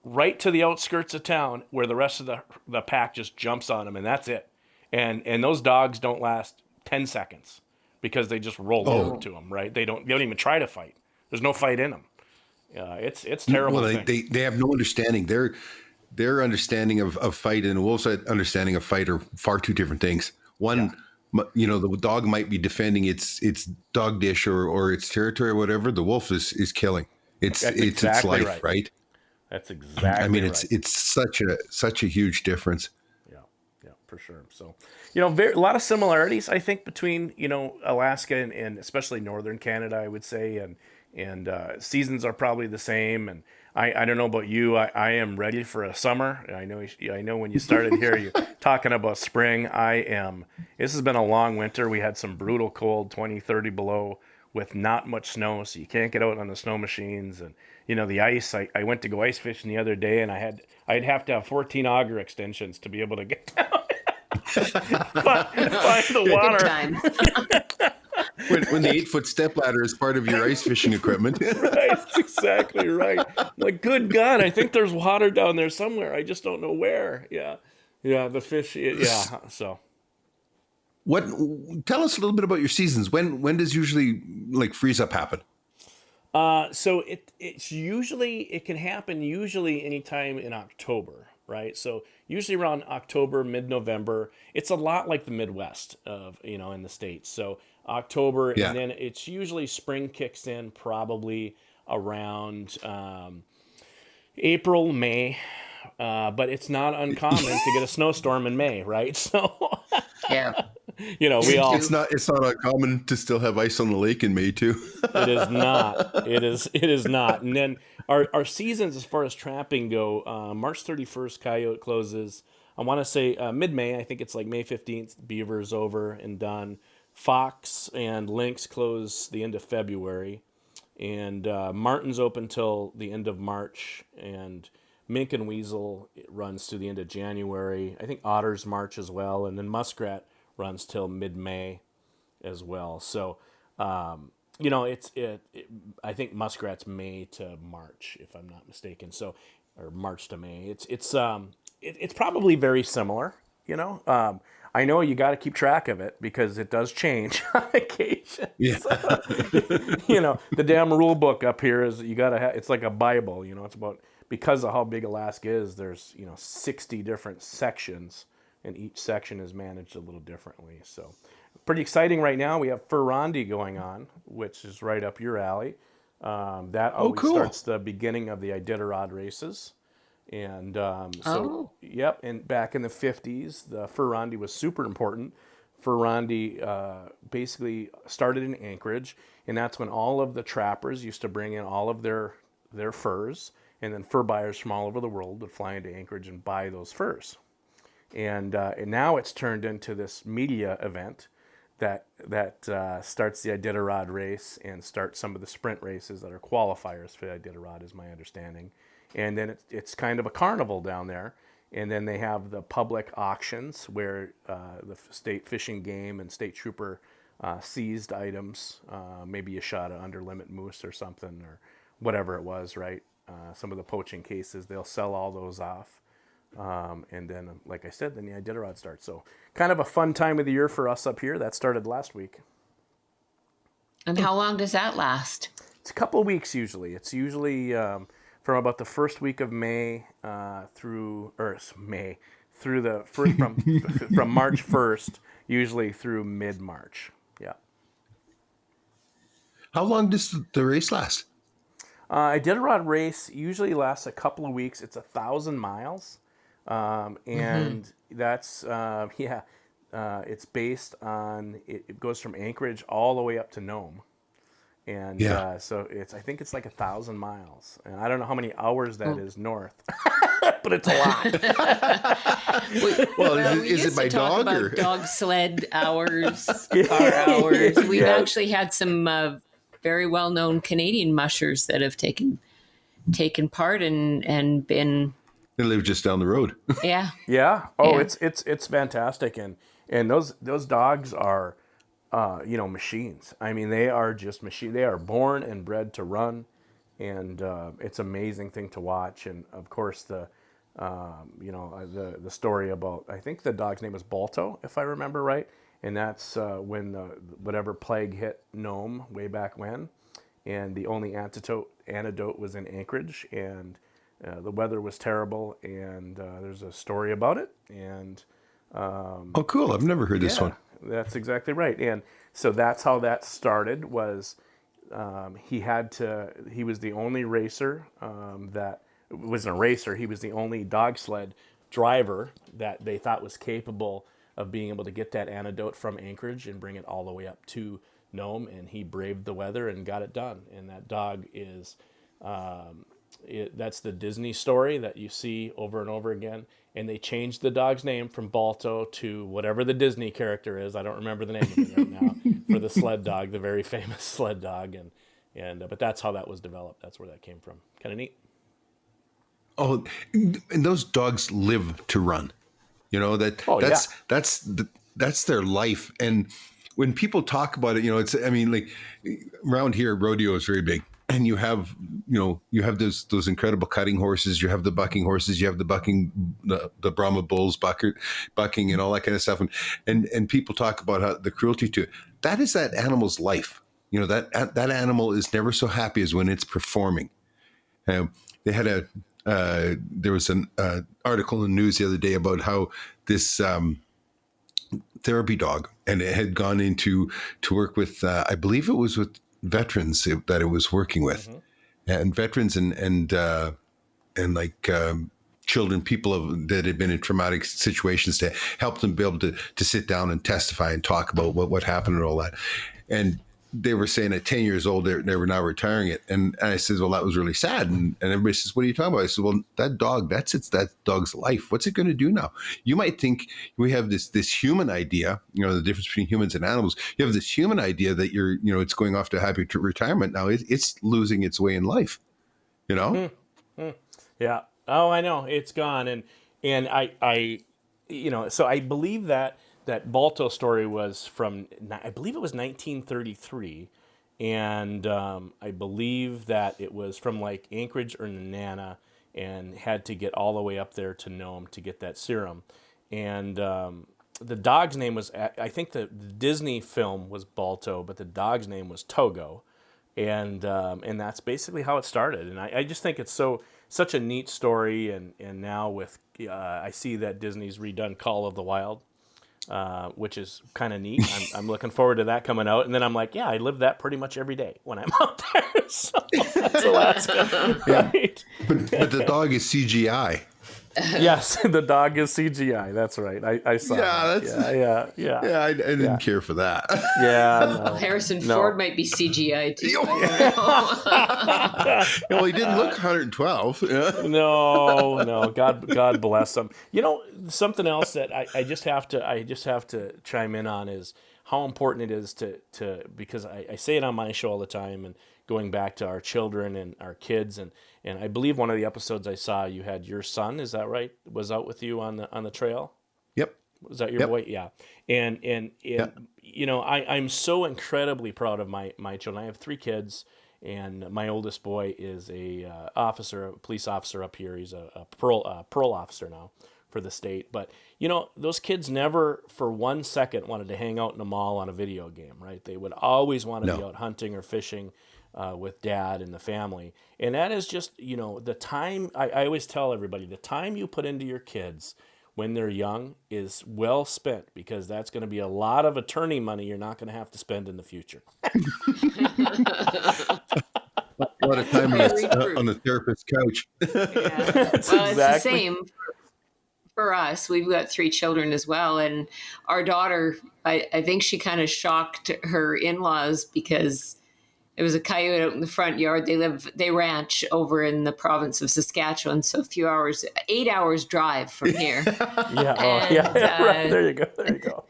right to the outskirts of town where the rest of the pack just jumps on them, and that's it. And those dogs don't last 10 seconds because they just roll over Oh. to them, right? They don't even try to fight. There's no fight in them. It's terrible. Well, they have no understanding. Their understanding of fight and a wolf's understanding of fight are far two different things. One, the dog might be defending its dog dish or its territory or whatever. The wolf is killing. It's its life, right? That's exactly I mean, right. it's such a huge difference. Yeah, for sure. So, a lot of similarities, I think, between, Alaska and especially northern Canada, I would say, and seasons are probably the same. And I don't know about you, I am ready for a summer. I know when you started here, you're talking about spring. This has been a long winter. We had some brutal cold, 20, 30 below, with not much snow, so you can't get out on the snow machines. And the ice. I went to go ice fishing the other day, and I'd have to have 14 auger extensions to be able to get down. find the water. Good time. When the 8-foot step ladder is part of your ice fishing equipment. Right, that's exactly right. Like, good God, I think there's water down there somewhere. I just don't know where. Yeah, the fish. Yeah, so. Tell us a little bit about your seasons. When does usually freeze up happen? So it can happen usually anytime in October, right? So usually around October, mid-November. It's a lot like the Midwest in the States. So October, and then it's usually spring kicks in probably around April, May. But it's not uncommon to get a snowstorm in May, right? So yeah. It's not uncommon to still have ice on the lake in May too. It is not. It is not. And then our seasons as far as trapping go, March 31st, coyote closes. I want to say mid-May. I think it's like May 15th. Beaver's over and done. Fox and lynx close the end of February, and martin's open till the end of March, and mink and weasel runs to the end of January. I think otters March as well, and then muskrat runs till mid-May as well. So, I think muskrat's May to March, if I'm not mistaken. So, or March to May. It's probably very similar. I know you got to keep track of it because it does change on occasion. Yeah. The damn rule book up here is you got to have. It's like a Bible. It's about, because of how big Alaska is. There's 60 different sections, and each section is managed a little differently. So, pretty exciting right now. We have Furandi going on, which is right up your alley. That always starts the beginning of the Iditarod races. And yep. And back in the 50s, the Furandi was super important. Furandi basically started in Anchorage, and that's when all of the trappers used to bring in all of their furs, and then fur buyers from all over the world would fly into Anchorage and buy those furs. And now it's turned into this media event that starts the Iditarod race and starts some of the sprint races that are qualifiers for the Iditarod, is my understanding. And then it's kind of a carnival down there. And then they have the public auctions where the state fish and game and state trooper seized items. Maybe you shot an under limit moose or something, or whatever it was, right? Some of the poaching cases, they'll sell all those off. And then, like I said, then the Iditarod starts. So kind of a fun time of the year for us up here. That started last week. And how long does that last? It's a couple of weeks usually. It's usually from about the first week of May through the first from March 1st, usually through mid-March. Yeah. How long does the race last? Iditarod race usually lasts a couple of weeks. It's 1,000 miles. And that's, it's based on, it goes from Anchorage all the way up to Nome. And so I think it's like 1,000 miles. And I don't know how many hours that is north, but it's a lot. Well, is it by dog or? Dog sled hours, car hours. We've actually had some very well-known Canadian mushers that have taken part and been. They live just down the road. Yeah. Yeah. Oh, yeah. It's fantastic, and those dogs are, machines. I mean, they are just machines. They are born and bred to run, and it's an amazing thing to watch. And of course the story about, I think the dog's name was Balto, if I remember right, and that's when whatever plague hit Nome way back when, and the only antidote was in Anchorage, and the weather was terrible, and there's a story about it, and Oh, cool! I've never heard this one. that's exactly right. And so that's how that started. Was he was the only racer that wasn't a racer. He was the only dog sled driver that they thought was capable of being able to get that antidote from Anchorage and bring it all the way up to Nome. And he braved the weather and got it done. And that dog is, that's the Disney story that you see over and over again. And they changed the dog's name from Balto to whatever the Disney character is. I don't remember the name of it right now, for the sled dog, the very famous sled dog. But that's how that was developed. That's where that came from. Kind of neat. Oh, and those dogs live to run. You know, that's their life. And when people talk about it, you know, like around here, rodeo is very big. And you have those incredible cutting horses. You have the bucking horses. You have the Brahma bulls bucking and all that kind of stuff. And people talk about how the cruelty to it. That is that animal's life. You know, that animal is never so happy as when it's performing. They had there was an article in the news the other day about how this therapy dog, and it had gone into to work with, I believe it was with veterans that it was working with, and veterans and children, people that had been in traumatic situations, to help them be able to sit down and testify and talk about what happened and all that. And they were saying at 10 years old, they were now retiring it. And I said, well, that was really sad. And everybody says, what are you talking about? I said, well, that dog, that dog's life. What's it going to do now? You might think we have this human idea, you know, the difference between humans and animals. You have this human idea that it's going off to happy retirement. Now it's losing its way in life, you know? Yeah. Oh, I know. It's gone. And I so I believe that Balto story was from, I believe it was 1933, and I believe that it was from like Anchorage or Nenana, and had to get all the way up there to Nome to get that serum. And the dog's name was, I think the Disney film was Balto, but the dog's name was Togo, and that's basically how it started. And I just think it's such a neat story. And now with I see that Disney's redone Call of the Wild, which is kind of neat. I'm looking forward to that coming out. And then I'm like, yeah, I live that pretty much every day when I'm out there. So that's Alaska, right? But the dog is CGI. Yes, the dog is CGI. That's right. I saw that. Yeah. I didn't care for that. Yeah. No. Harrison Ford might be CGI too. Well, he didn't look 112. No. God bless him. You know, something else that I just have to chime in on is how important it is to because I say it on my show all the time, and going back to our children and our kids, and I believe one of the episodes I saw, you had your son, is that right? Was out with you on the trail? Yep. Was that your boy? Yeah. And you know, I'm so incredibly proud of my children. I have 3 kids, and my oldest boy is a police officer up here. He's a parole officer now for the state. But you know, those kids never for 1 second wanted to hang out in a mall on a video game, right? They would always want to be out hunting or fishing with dad and the family. And that is just, you know, the time, I always tell everybody, the time you put into your kids when they're young is well spent, because that's going to be a lot of attorney money you're not going to have to spend in the future. A lot of time on the therapist's couch. Yeah. Well, it's the same for us. We've got 3 children as well. And our daughter, I think she kind of shocked her in-laws because there was a coyote out in the front yard. They ranch over in the province of Saskatchewan. So 8 hours drive from here. Right. There you go.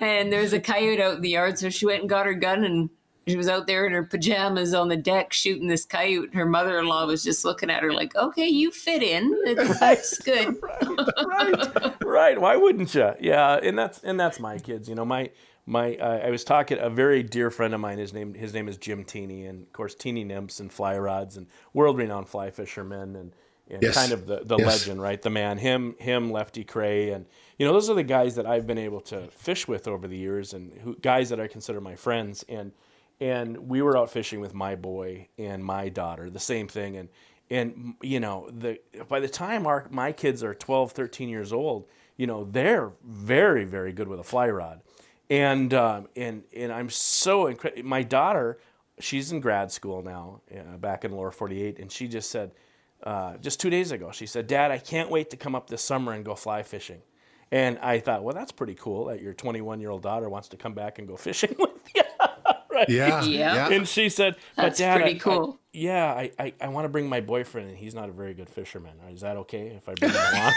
And there was a coyote out in the yard. So she went and got her gun, and she was out there in her pajamas on the deck shooting this coyote. Her mother-in-law was just looking at her like, okay, you fit in. That's good. Right. Why wouldn't you? Yeah. And that's my kids. You know, my I was talking a very dear friend of mine. His name is Jim Teeny, and of course Teeny Nymphs and Fly Rods and world renowned fly fisherman and kind Yes. of the Yes. legend, right? The man, him, Lefty Cray, and those are the guys that I've been able to fish with over the years, and guys that I consider my friends. And we were out fishing with my boy and my daughter, the same thing, and by the time my kids are 12, 13 years old, they're very, very good with a fly rod. And I'm so incredible. My daughter, she's in grad school now, back in lower 48, and she just said, just 2 days ago, she said, "Dad, I can't wait to come up this summer and go fly fishing." And I thought, well, that's pretty cool that your 21-year-old daughter wants to come back and go fishing with you. Right? Yeah. Yeah. Yeah. And she said, "But That's Dad, pretty cool. I want to bring my boyfriend, and he's not a very good fisherman. Is that okay if I bring him along?"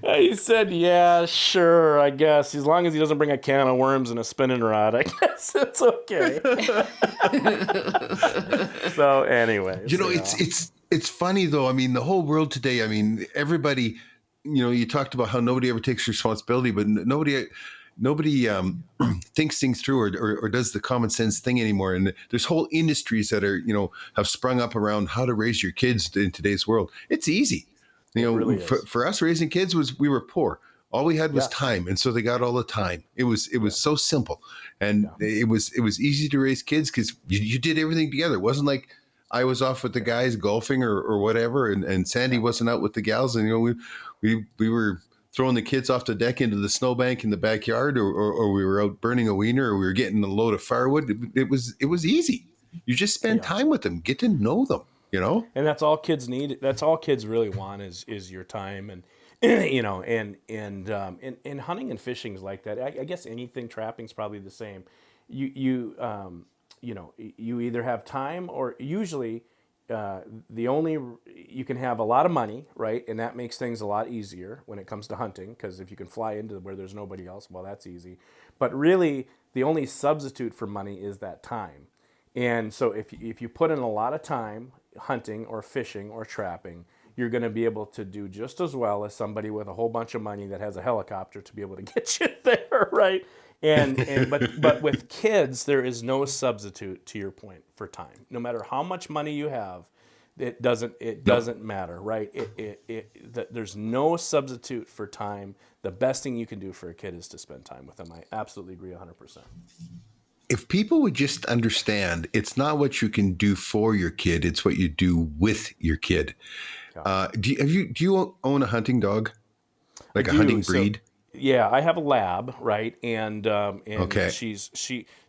He said, "Yeah, sure, I guess. As long as he doesn't bring a can of worms and a spinning rod, I guess it's okay." So anyway. It's funny though. I mean, the whole world today, I mean, everybody, you talked about how nobody ever takes responsibility, but nobody thinks things through or does the common sense thing anymore. And there's whole industries that are, have sprung up around how to raise your kids in today's world. It's easy. It really is. For us, raising kids we were poor. All we had was Yes. time, and so they got all the time. It was so simple, and it was easy to raise kids because you did everything together. It wasn't like I was off with the guys golfing or whatever, and Sandi wasn't out with the gals, and we were throwing the kids off the deck into the snowbank in the backyard, or we were out burning a wiener, or we were getting a load of firewood. It was easy. You just spend time with them, get to know them. And that's all kids need. That's all kids really want is your time, and and hunting and fishing is like that. I guess anything, trapping's probably the same. You either have time, or usually you can have a lot of money, right? And that makes things a lot easier when it comes to hunting, because if you can fly into where there's nobody else, well, that's easy. But really, the only substitute for money is that time. And so if you put in a lot of time hunting or fishing or trapping, you're going to be able to do just as well as somebody with a whole bunch of money that has a helicopter to be able to get you there, right? But with kids, there is no substitute, to your point, for time. No matter how much money you have, it doesn't matter, right? There's no substitute for time. The best thing you can do for a kid is to spend time with them. I absolutely agree 100%. If people would just understand, it's not what you can do for your kid; it's what you do with your kid. Do you own a hunting dog, like a hunting breed? Yeah, I have a lab, right? And Okay.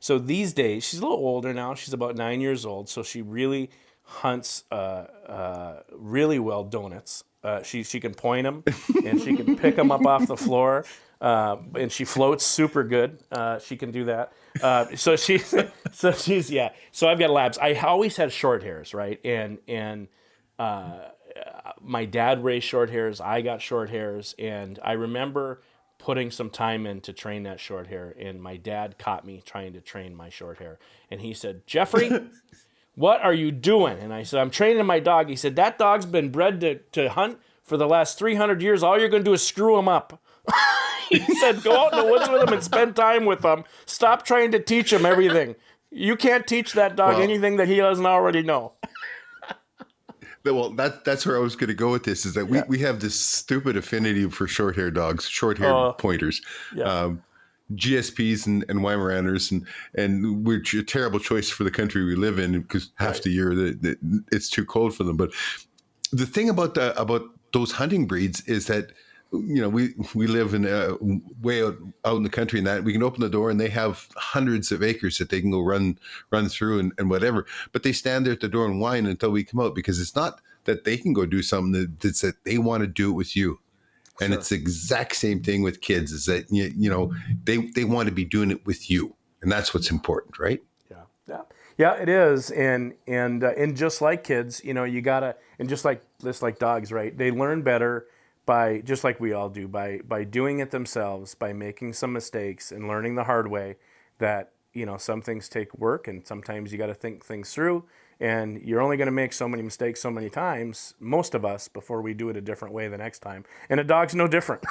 So these days she's a little older now. She's about 9 years old, so she really hunts really well donuts. She can point them, and she can pick them up off the floor, and she floats super good. She can do that. So she's yeah. So I've got labs. I always had short hairs, right? And my dad raised short hairs. I got short hairs, and I remember putting some time in to train that short hair. And my dad caught me trying to train my short hair, and he said, "Jeffrey, what are you doing?" And I said, "I'm training my dog." He said, "That dog's been bred to hunt for the last 300 years. All you're going to do is screw him up." He said, "Go out in the woods with him and spend time with him. Stop trying to teach him everything. You can't teach that dog anything that he doesn't already know." Well, that's where I was going to go with this. Is that we have this stupid affinity for short hair dogs, short hair pointers. Yeah. GSPs and Weimaraners, and which are a terrible choice for the country we live in, because half the year it's too cold for them. But the thing about those hunting breeds is that we live in way out in the country, and that we can open the door and they have hundreds of acres that they can go run through and whatever. But they stand there at the door and whine until we come out, because it's not that they can go do something, it's that they want to do it with you. And it's the exact same thing with kids, is that, they want to be doing it with you. And that's what's important, right? Yeah, it is. And just like kids, you gotta, and just like dogs, right? They learn better by, just like we all do, by doing it themselves, by making some mistakes and learning the hard way, that some things take work, and sometimes you got to think things through, and you're only going to make so many mistakes so many times, most of us, before we do it a different way the next time. And a dog's no different.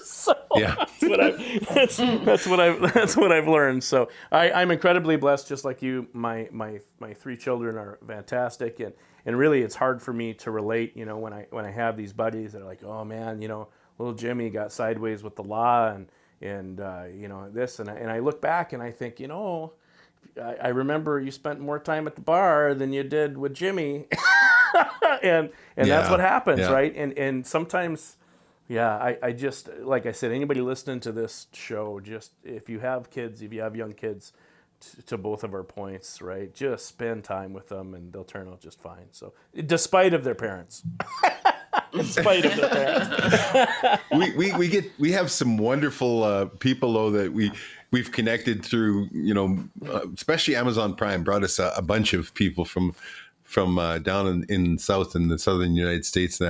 So Yeah. that's what I've learned. So I'm incredibly blessed, just like you. My three children are fantastic, and really it's hard for me to relate. When I have these buddies that are like, oh man, little Jimmy got sideways with the law, and this, and I look back and I think, I remember you spent more time at the bar than you did with Jimmy, and that's what happens, right? And sometimes. Yeah, I just, like I said, anybody listening to this show, just if you have kids, if you have young kids, to both of our points, right, just spend time with them and they'll turn out just fine. So, despite of their parents. In spite of their parents. we have some wonderful people, though, that we've connected through, especially Amazon Prime brought us a bunch of people from down in South in the southern United States,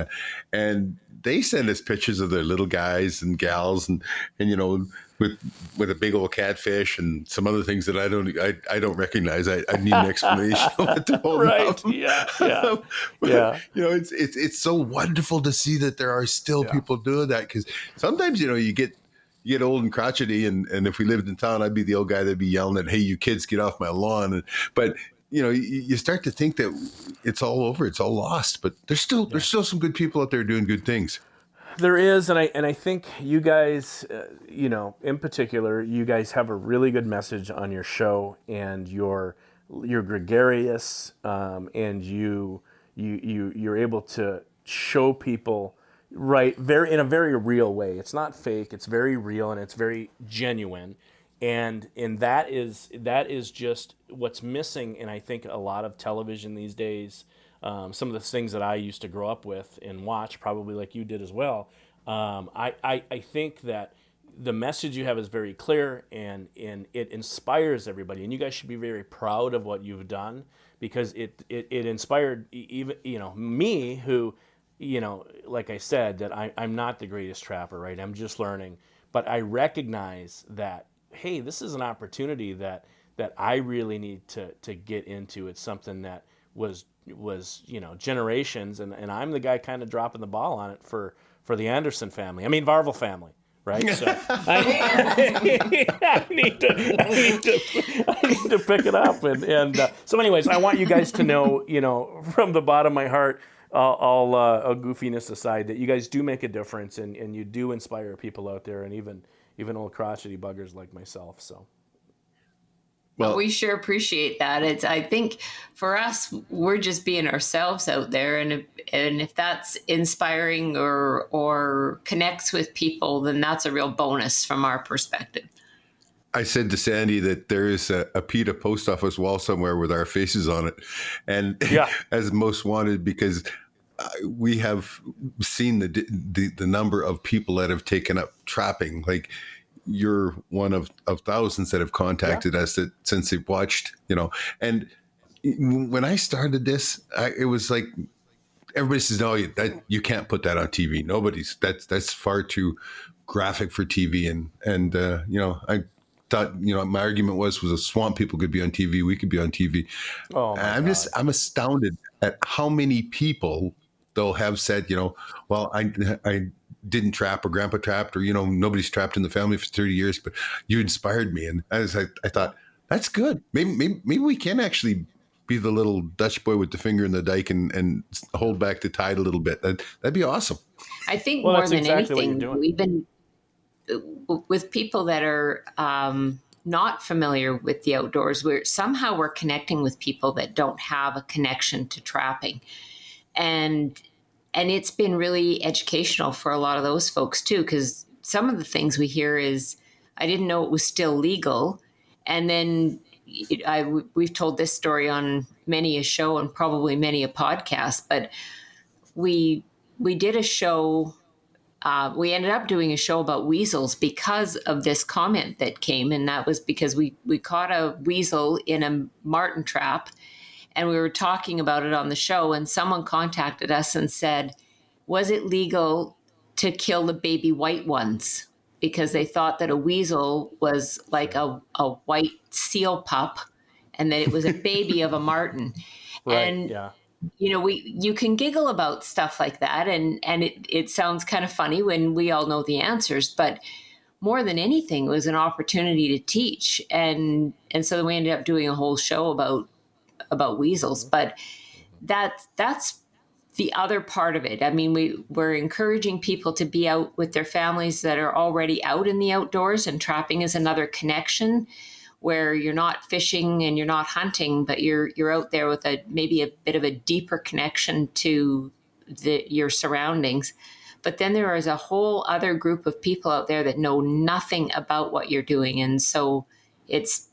and they send us pictures of their little guys and gals, and with a big old catfish and some other things that I don't recognize. I need an explanation of what they're holding up. Yeah. It's so wonderful to see that there are still people doing that, because sometimes you get old and crotchety, and if we lived in town, I'd be the old guy that'd be yelling at, hey, you kids, get off my lawn. But you start to think that it's all over, it's all lost, but there's still some good people out there doing good things. There is, and I think you guys, in particular, you guys have a really good message on your show, and you're gregarious, and you're able to show people in a very real way. It's not fake. It's very real, and it's very genuine. And that is just what's missing in, I think, a lot of television these days. Some of the things that I used to grow up with and watch, probably like you did as well. I think that the message you have is very clear, and it inspires everybody. And you guys should be very proud of what you've done, because it inspired even me, who like I said, that I'm not the greatest trapper, right? I'm just learning, but I recognize that, hey, this is an opportunity that I really need to get into. It's something that was generations, and I'm the guy kind of dropping the ball on it for the Anderson family. I mean, Varvil family, right? So I need to pick it up, and so anyways, I want you guys to know, from the bottom of my heart, all goofiness aside, that you guys do make a difference, and you do inspire people out there, and even old crotchety buggers like myself. So. Well, we sure appreciate that. I think for us, we're just being ourselves out there, and if that's inspiring or connects with people, then that's a real bonus from our perspective. I said to Sandi that there is a PETA post office wall somewhere with our faces on it, and as most wanted, because we have seen the number of people that have taken up trapping. Like, you're one of thousands that have contacted us since they've watched, and when I started this, it was like, everybody says, no, you can't put that on TV. That's far too graphic for TV. And I thought, my argument was a swamp people could be on TV. We could be on TV. Oh, I'm astounded at how many people they'll have said, well, I didn't trap, or grandpa trapped, or, nobody's trapped in the family for 30 years, but you inspired me. And I thought, that's good. Maybe we can actually be the little Dutch boy with the finger in the dike and hold back the tide a little bit. That'd be awesome. I think more than anything, we've been with people that are not familiar with the outdoors. We're connecting with people that don't have a connection to trapping. And it's been really educational for a lot of those folks too, because some of the things we hear is, I didn't know it was still legal. And then we've told this story on many a show and probably many a podcast, but we did a show. We ended up doing a show about weasels because of this comment that came, and that was because we caught a weasel in a marten trap. And we were talking about it on the show, and someone contacted us and said, was it legal to kill the baby white ones because they thought that a weasel was like a white seal pup and that it was a baby of a marten. Right. And, Yeah. you can giggle about stuff like that. And it sounds kind of funny when we all know the answers, but more than anything, it was an opportunity to teach. And so then we ended up doing a whole show about weasels, but that's the other part of it. I mean, we're encouraging people to be out with their families that are already out in the outdoors, and trapping is another connection where you're not fishing and you're not hunting, but you're out there with maybe a bit of a deeper connection to your surroundings. But then there is a whole other group of people out there that know nothing about what you're doing. And so it's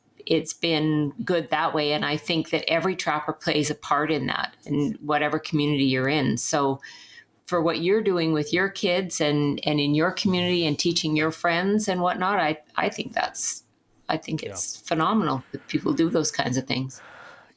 been good that way. And I think that every trapper plays a part in that, in whatever community you're in. So for what you're doing with your kids and in your community and teaching your friends and whatnot, I think it's phenomenal that people do those kinds of things.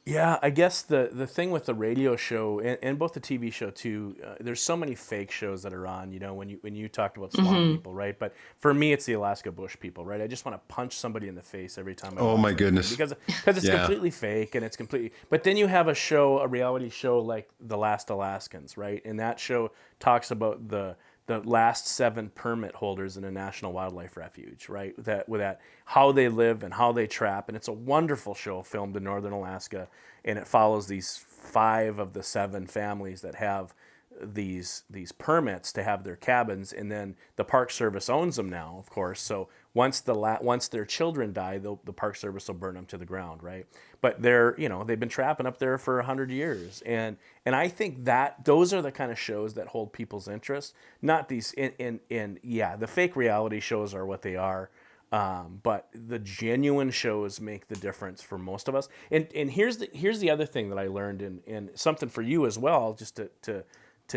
Yeah, I guess the thing with the radio show and both the TV show too, there's so many fake shows that are on. When you talked about swamp people, right? But for me, it's the Alaska bush people, right? I just want to punch somebody in the face every time. Oh my goodness! Because it's completely fake and it's completely. But then you have a reality show like The Last Alaskans, right? And that show talks about the last 7 permit holders in a national wildlife refuge, right? With that how they live and how they trap, and it's a wonderful show filmed in northern Alaska, and it follows these 5 of the 7 families that have these permits to have their cabins, and then the Park Service owns them now, of course. So once their children die, the Park Service will burn them to the ground, right? But they've been trapping up there for 100 years, and I think that those are the kind of shows that hold people's interest, not these the fake reality shows are what they are. But the genuine shows make the difference for most of us. And here's the other thing that I learned, and something for you as well, just to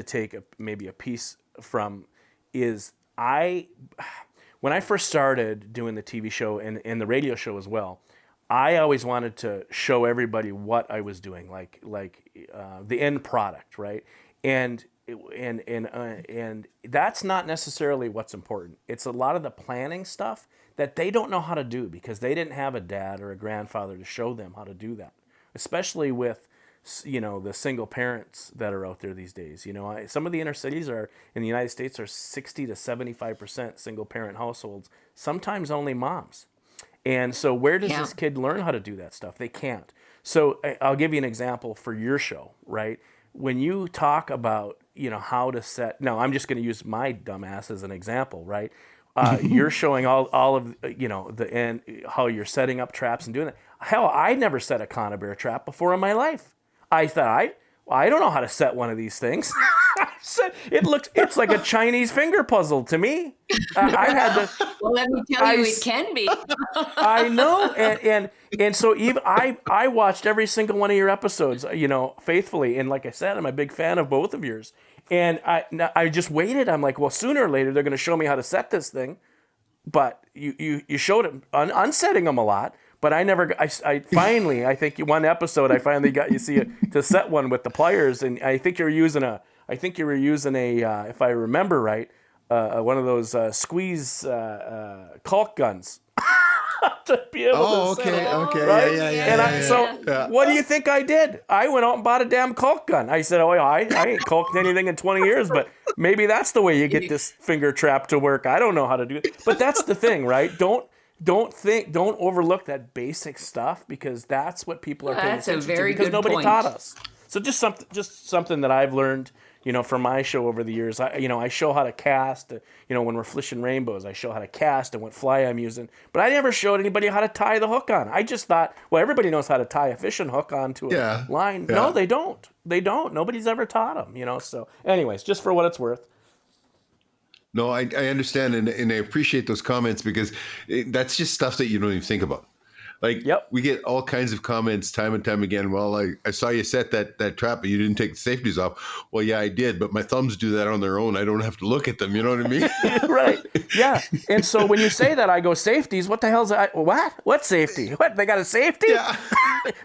take maybe a piece from, is when I first started doing the TV show and the radio show as well, I always wanted to show everybody what I was doing, like the end product, right? And that's not necessarily what's important. It's a lot of the planning stuff that they don't know how to do because they didn't have a dad or a grandfather to show them how to do that, especially with the single parents that are out there these days. Some of the inner cities in the United States are 60 to 75% single parent households, sometimes only moms. And so where does this kid learn how to do that stuff? They can't. So I'll give you an example for your show, right? When you talk about, how to set, no, I'm just going to use my dumbass as an example, right? You're showing all of, and how you're setting up traps and doing that. Hell, I never set a conibear trap before in my life. I thought, I don't know how to set one of these things. It's like a Chinese finger puzzle to me. I had to. Well, let me tell you, it can be. I know, and so even I watched every single one of your episodes, faithfully, and like I said, I'm a big fan of both of yours. And I just waited. I'm like, well, sooner or later they're going to show me how to set this thing. But you showed it unsetting them a lot. But I finally, I think one episode I finally got you to set one with the pliers, and I think you were using a if I remember right, one of those squeeze caulk guns to be able to set it. Okay, right? Yeah. What do you think I did? I went out and bought a damn caulk gun. I said, I ain't caulked anything in 20 years, but maybe that's the way you get this finger trap to work. I don't know how to do it, but that's the thing, right? Don't overlook that basic stuff, because that's what people are paying attention to, because nobody taught us. So just something that I've learned, from my show over the years. I show how to cast, when we're fishing rainbows, I show how to cast and what fly I'm using, but I never showed anybody how to tie the hook on. I just thought, well, everybody knows how to tie a fishing hook onto a line. Yeah. No, they don't. Nobody's ever taught them, so anyways, just for what it's worth. No, I understand, and I appreciate those comments, because that's just stuff that you don't even think about. Like, we get all kinds of comments time and time again. Well, I saw you set that trap, but you didn't take the safeties off. Well, yeah, I did, but my thumbs do that on their own. I don't have to look at them. You know what I mean? Right. Yeah. And so when you say that, I go, safeties? What the hell's that? What? What safety? What? They got a safety? Yeah.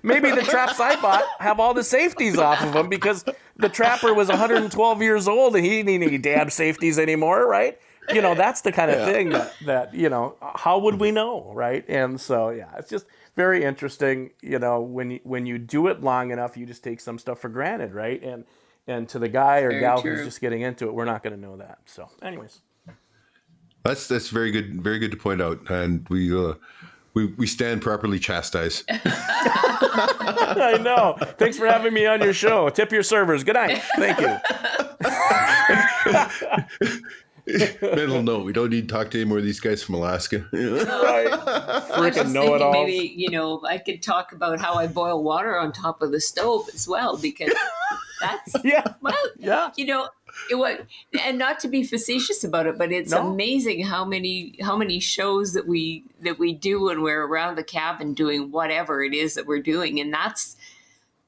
Maybe the traps I bought have all the safeties off of them, because the trapper was 112 years old and he didn't need any damn safeties anymore, right? that's the kind of thing that how would we know, right? And so it's just very interesting. When you do it long enough, you just take some stuff for granted, right? And to the guy or gal who's just getting into it, we're not going to know that. So, anyways, that's very good to point out, and we stand properly chastised. I know. Thanks for having me on your show. Tip your servers. Good night. Thank you. Mental note: we don't need to talk to any more of these guys from Alaska. Right. Freaking know-it-alls. Maybe I could talk about how I boil water on top of the stove as well, because that's and not to be facetious about it, but it's amazing how many shows that we do when we're around the cabin doing whatever it is that we're doing, and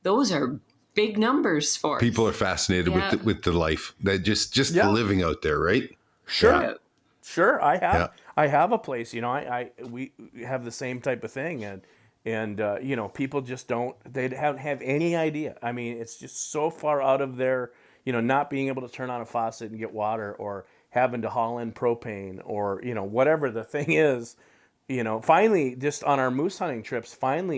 those are big numbers for people us. Are fascinated with the life that just the living out there, right? Sure. I have a place. We have the same type of thing, and people just don't have any idea. I mean, it's just so far out of their not being able to turn on a faucet and get water, or having to haul in propane, or whatever the thing is. Finally, just on our moose hunting trips,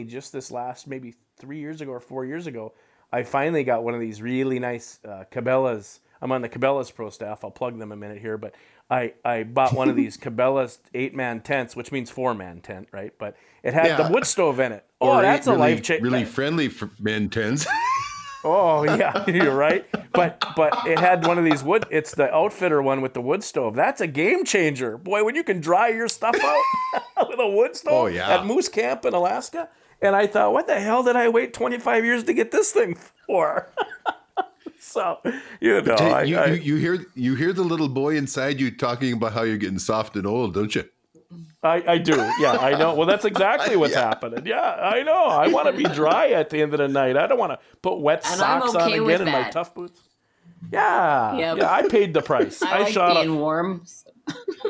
just this last maybe 3 years ago or 4 years ago, I finally got one of these really nice Cabela's. I'm on the Cabela's Pro staff. I'll plug them a minute here, but I bought one of these Cabela's 8-man tents, which means 4-man tent, right? But it had the wood stove in it. Oh, that's a life changer. Really friendly for men tents. Oh yeah, you're right. But it had one of these wood. It's the Outfitter one with the wood stove. That's a game changer, boy. When you can dry your stuff out with a wood stove at Moose Camp in Alaska. And I thought, what the hell did I wait 25 years to get this thing for? So, you hear the little boy inside you talking about how you're getting soft and old, don't you? I do. Yeah, I know. Well, that's exactly what's happening. Yeah, I know. I want to be dry at the end of the night. I don't want to put wet socks on again in my tough boots. Yeah, I paid the price. I like shot being warm.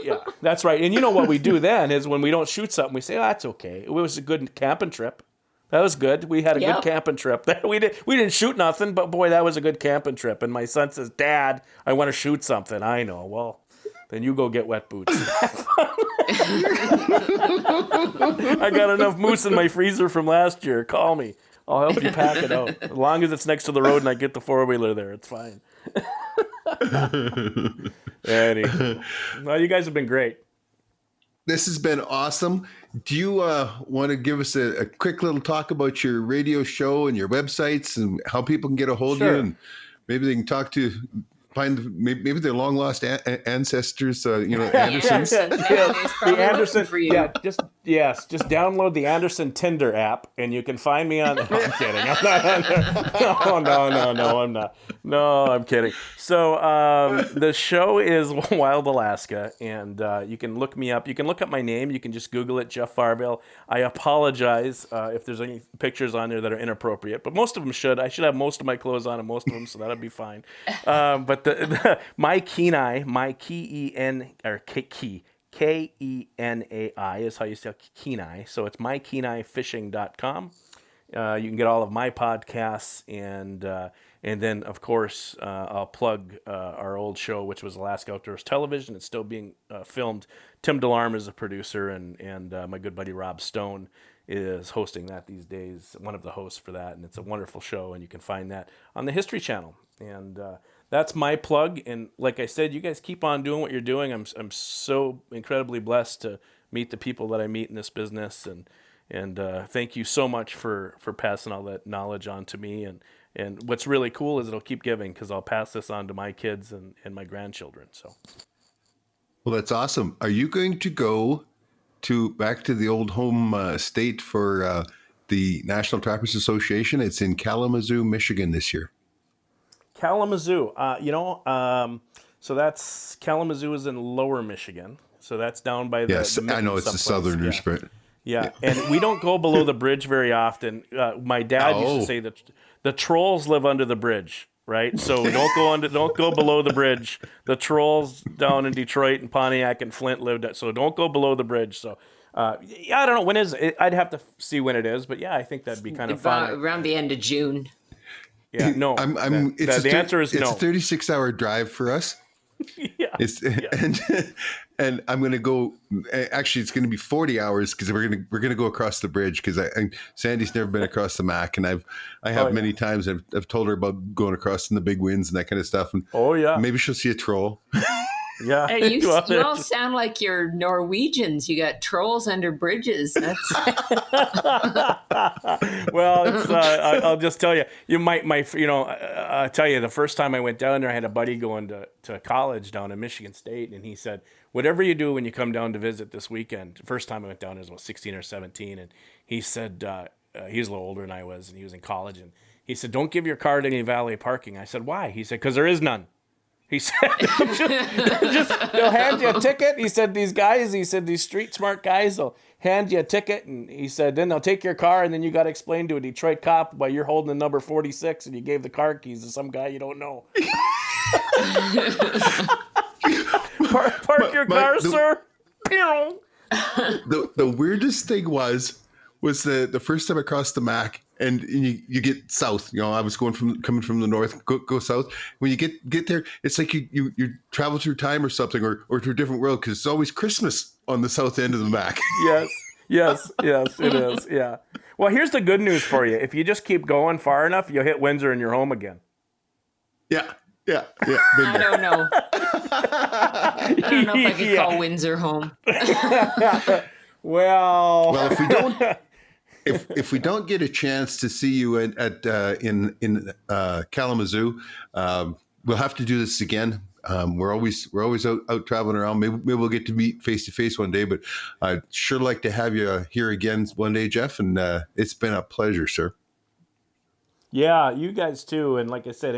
Yeah, that's right. And you know what we do then is when we don't shoot something, we say, "Oh, that's okay. It was a good camping trip. That was good. We had a good camping trip. We didn't shoot nothing, but boy, that was a good camping trip." And my son says, "Dad, I want to shoot something." I know. Well, then you go get wet boots. I got enough moose in my freezer from last year. Call me. I'll help you pack it out. As long as it's next to the road and I get the 4-wheeler there, it's fine. Anyway, well, you guys have been great. This has been awesome. Do you want to give us a quick little talk about your radio show and your websites and how people can get a hold of you, and maybe they can find maybe their long lost ancestors, Andersons. The Anderson. Yeah, just download the Anderson Tinder app, and you can find me on. No, I'm kidding. I'm not on there. No, I'm not. No, I'm kidding. So the show is Wild Alaska, and you can look me up. You can look up my name. You can just Google it, Jeff Varvil. I apologize if there's any pictures on there that are inappropriate, but most of them should. I should have most of my clothes on and most of them, so that'll be fine. But my Kenai, Kenai is how you say Kenai. So it's mykenaifishing.com. You can get all of my podcasts, and then of course I'll plug our old show, which was Alaska Outdoors Television. It's still being filmed. Tim DeLarme is a producer, and my good buddy Rob Stone is hosting that these days. One of the hosts for that, and it's a wonderful show, and you can find that on the History Channel. And that's my plug. And like I said, you guys keep on doing what you're doing. I'm so incredibly blessed to meet the people that I meet in this business, and thank you so much for passing all that knowledge on to me. And what's really cool is it'll keep giving, because I'll pass this on to my kids and my grandchildren. So, well, that's awesome. Are you going to go back to the old home state for the National Trappers Association? It's in Kalamazoo, Michigan this year. Kalamazoo, so that's Kalamazoo is in Lower Michigan, so that's down by the. Yes, I know it's the southerners, but yeah, and we don't go below the bridge very often. My dad used to say that the trolls live under the bridge, right? So don't go below the bridge. The trolls down in Detroit and Pontiac and Flint lived at, so don't go below the bridge. So. I don't know when is it. I'd have to see when it is, but yeah, I think that'd be kind of fun. Around the end of June. Yeah, no. The answer is no. It's a 36-hour drive for us. Yeah. It's Yeah. and I'm going to go. Actually, it's going to be 40 hours because we're going to go across the bridge because Sandy's never been across the Mac, and I have many times. I've told her about going across in the big winds and that kind of stuff. And maybe she'll see a troll. Yeah. Hey, you all sound like you're Norwegians. You got trolls under bridges. That's well, it's I'll just tell you, I'll tell you, the first time I went down there, I had a buddy going to college down in Michigan State, and he said, whatever you do when you come down to visit this weekend, the first time I went down, I was about 16 or 17, and he said, he was a little older than I was, and he was in college, and he said, don't give your car to any valet parking. I said, why? He said, because there is none. He said, they'll hand you a ticket. He said, these street smart guys will hand you a ticket. And he said, then they'll take your car and then you got to explain to a Detroit cop why you're holding the number 46 and you gave the car keys to some guy you don't know. Park your car, sir. The weirdest thing was the first time I crossed the Mac. And you get south. I was coming from the north, go south. When you get there, it's like you travel through time or something, or to a different world because it's always Christmas on the south end of the Mac. Yes, it is. Yeah. Well, here's the good news for you. If you just keep going far enough, you'll hit Windsor and you're home again. Yeah. I don't know. I don't know if I could call Windsor home. Well, if we don't. If we don't get a chance to see you in Kalamazoo, we'll have to do this again. We're always out traveling around. Maybe we'll get to meet face to face one day. But I'd sure like to have you here again one day, Jeff. And it's been a pleasure, sir. Yeah, you guys too. And like I said,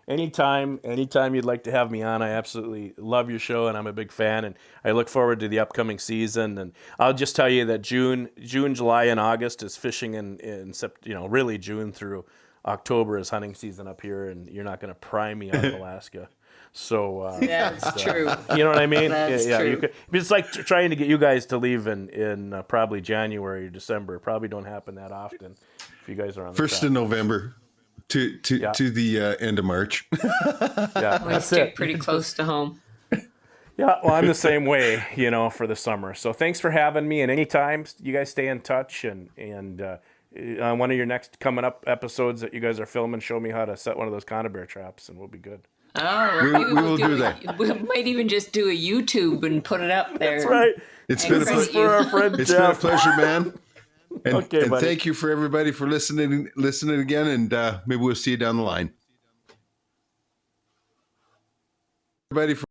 anytime you'd like to have me on, I absolutely love your show, and I'm a big fan, and I look forward to the upcoming season. And I'll just tell you that June, July, and August is fishing, and really June through October is hunting season up here, and you're not going to pry me out of Alaska. So that's true. You know what I mean? That's true. It's like trying to get you guys to leave in probably January or December. Probably don't happen that often if you guys are on the 1st of November. To the end of March. Yeah, we stick pretty close to home. Yeah, well, I'm the same way, for the summer. So thanks for having me. And anytime you guys stay in touch, and on one of your next coming up episodes that you guys are filming, show me how to set one of those conibear traps, and we'll be good. Oh, we will do that. We might even just do a YouTube and put it up there. That's right. It's been a pleasure, man. And, okay, and thank you for everybody for listening again, and maybe we'll see you down the line. Everybody for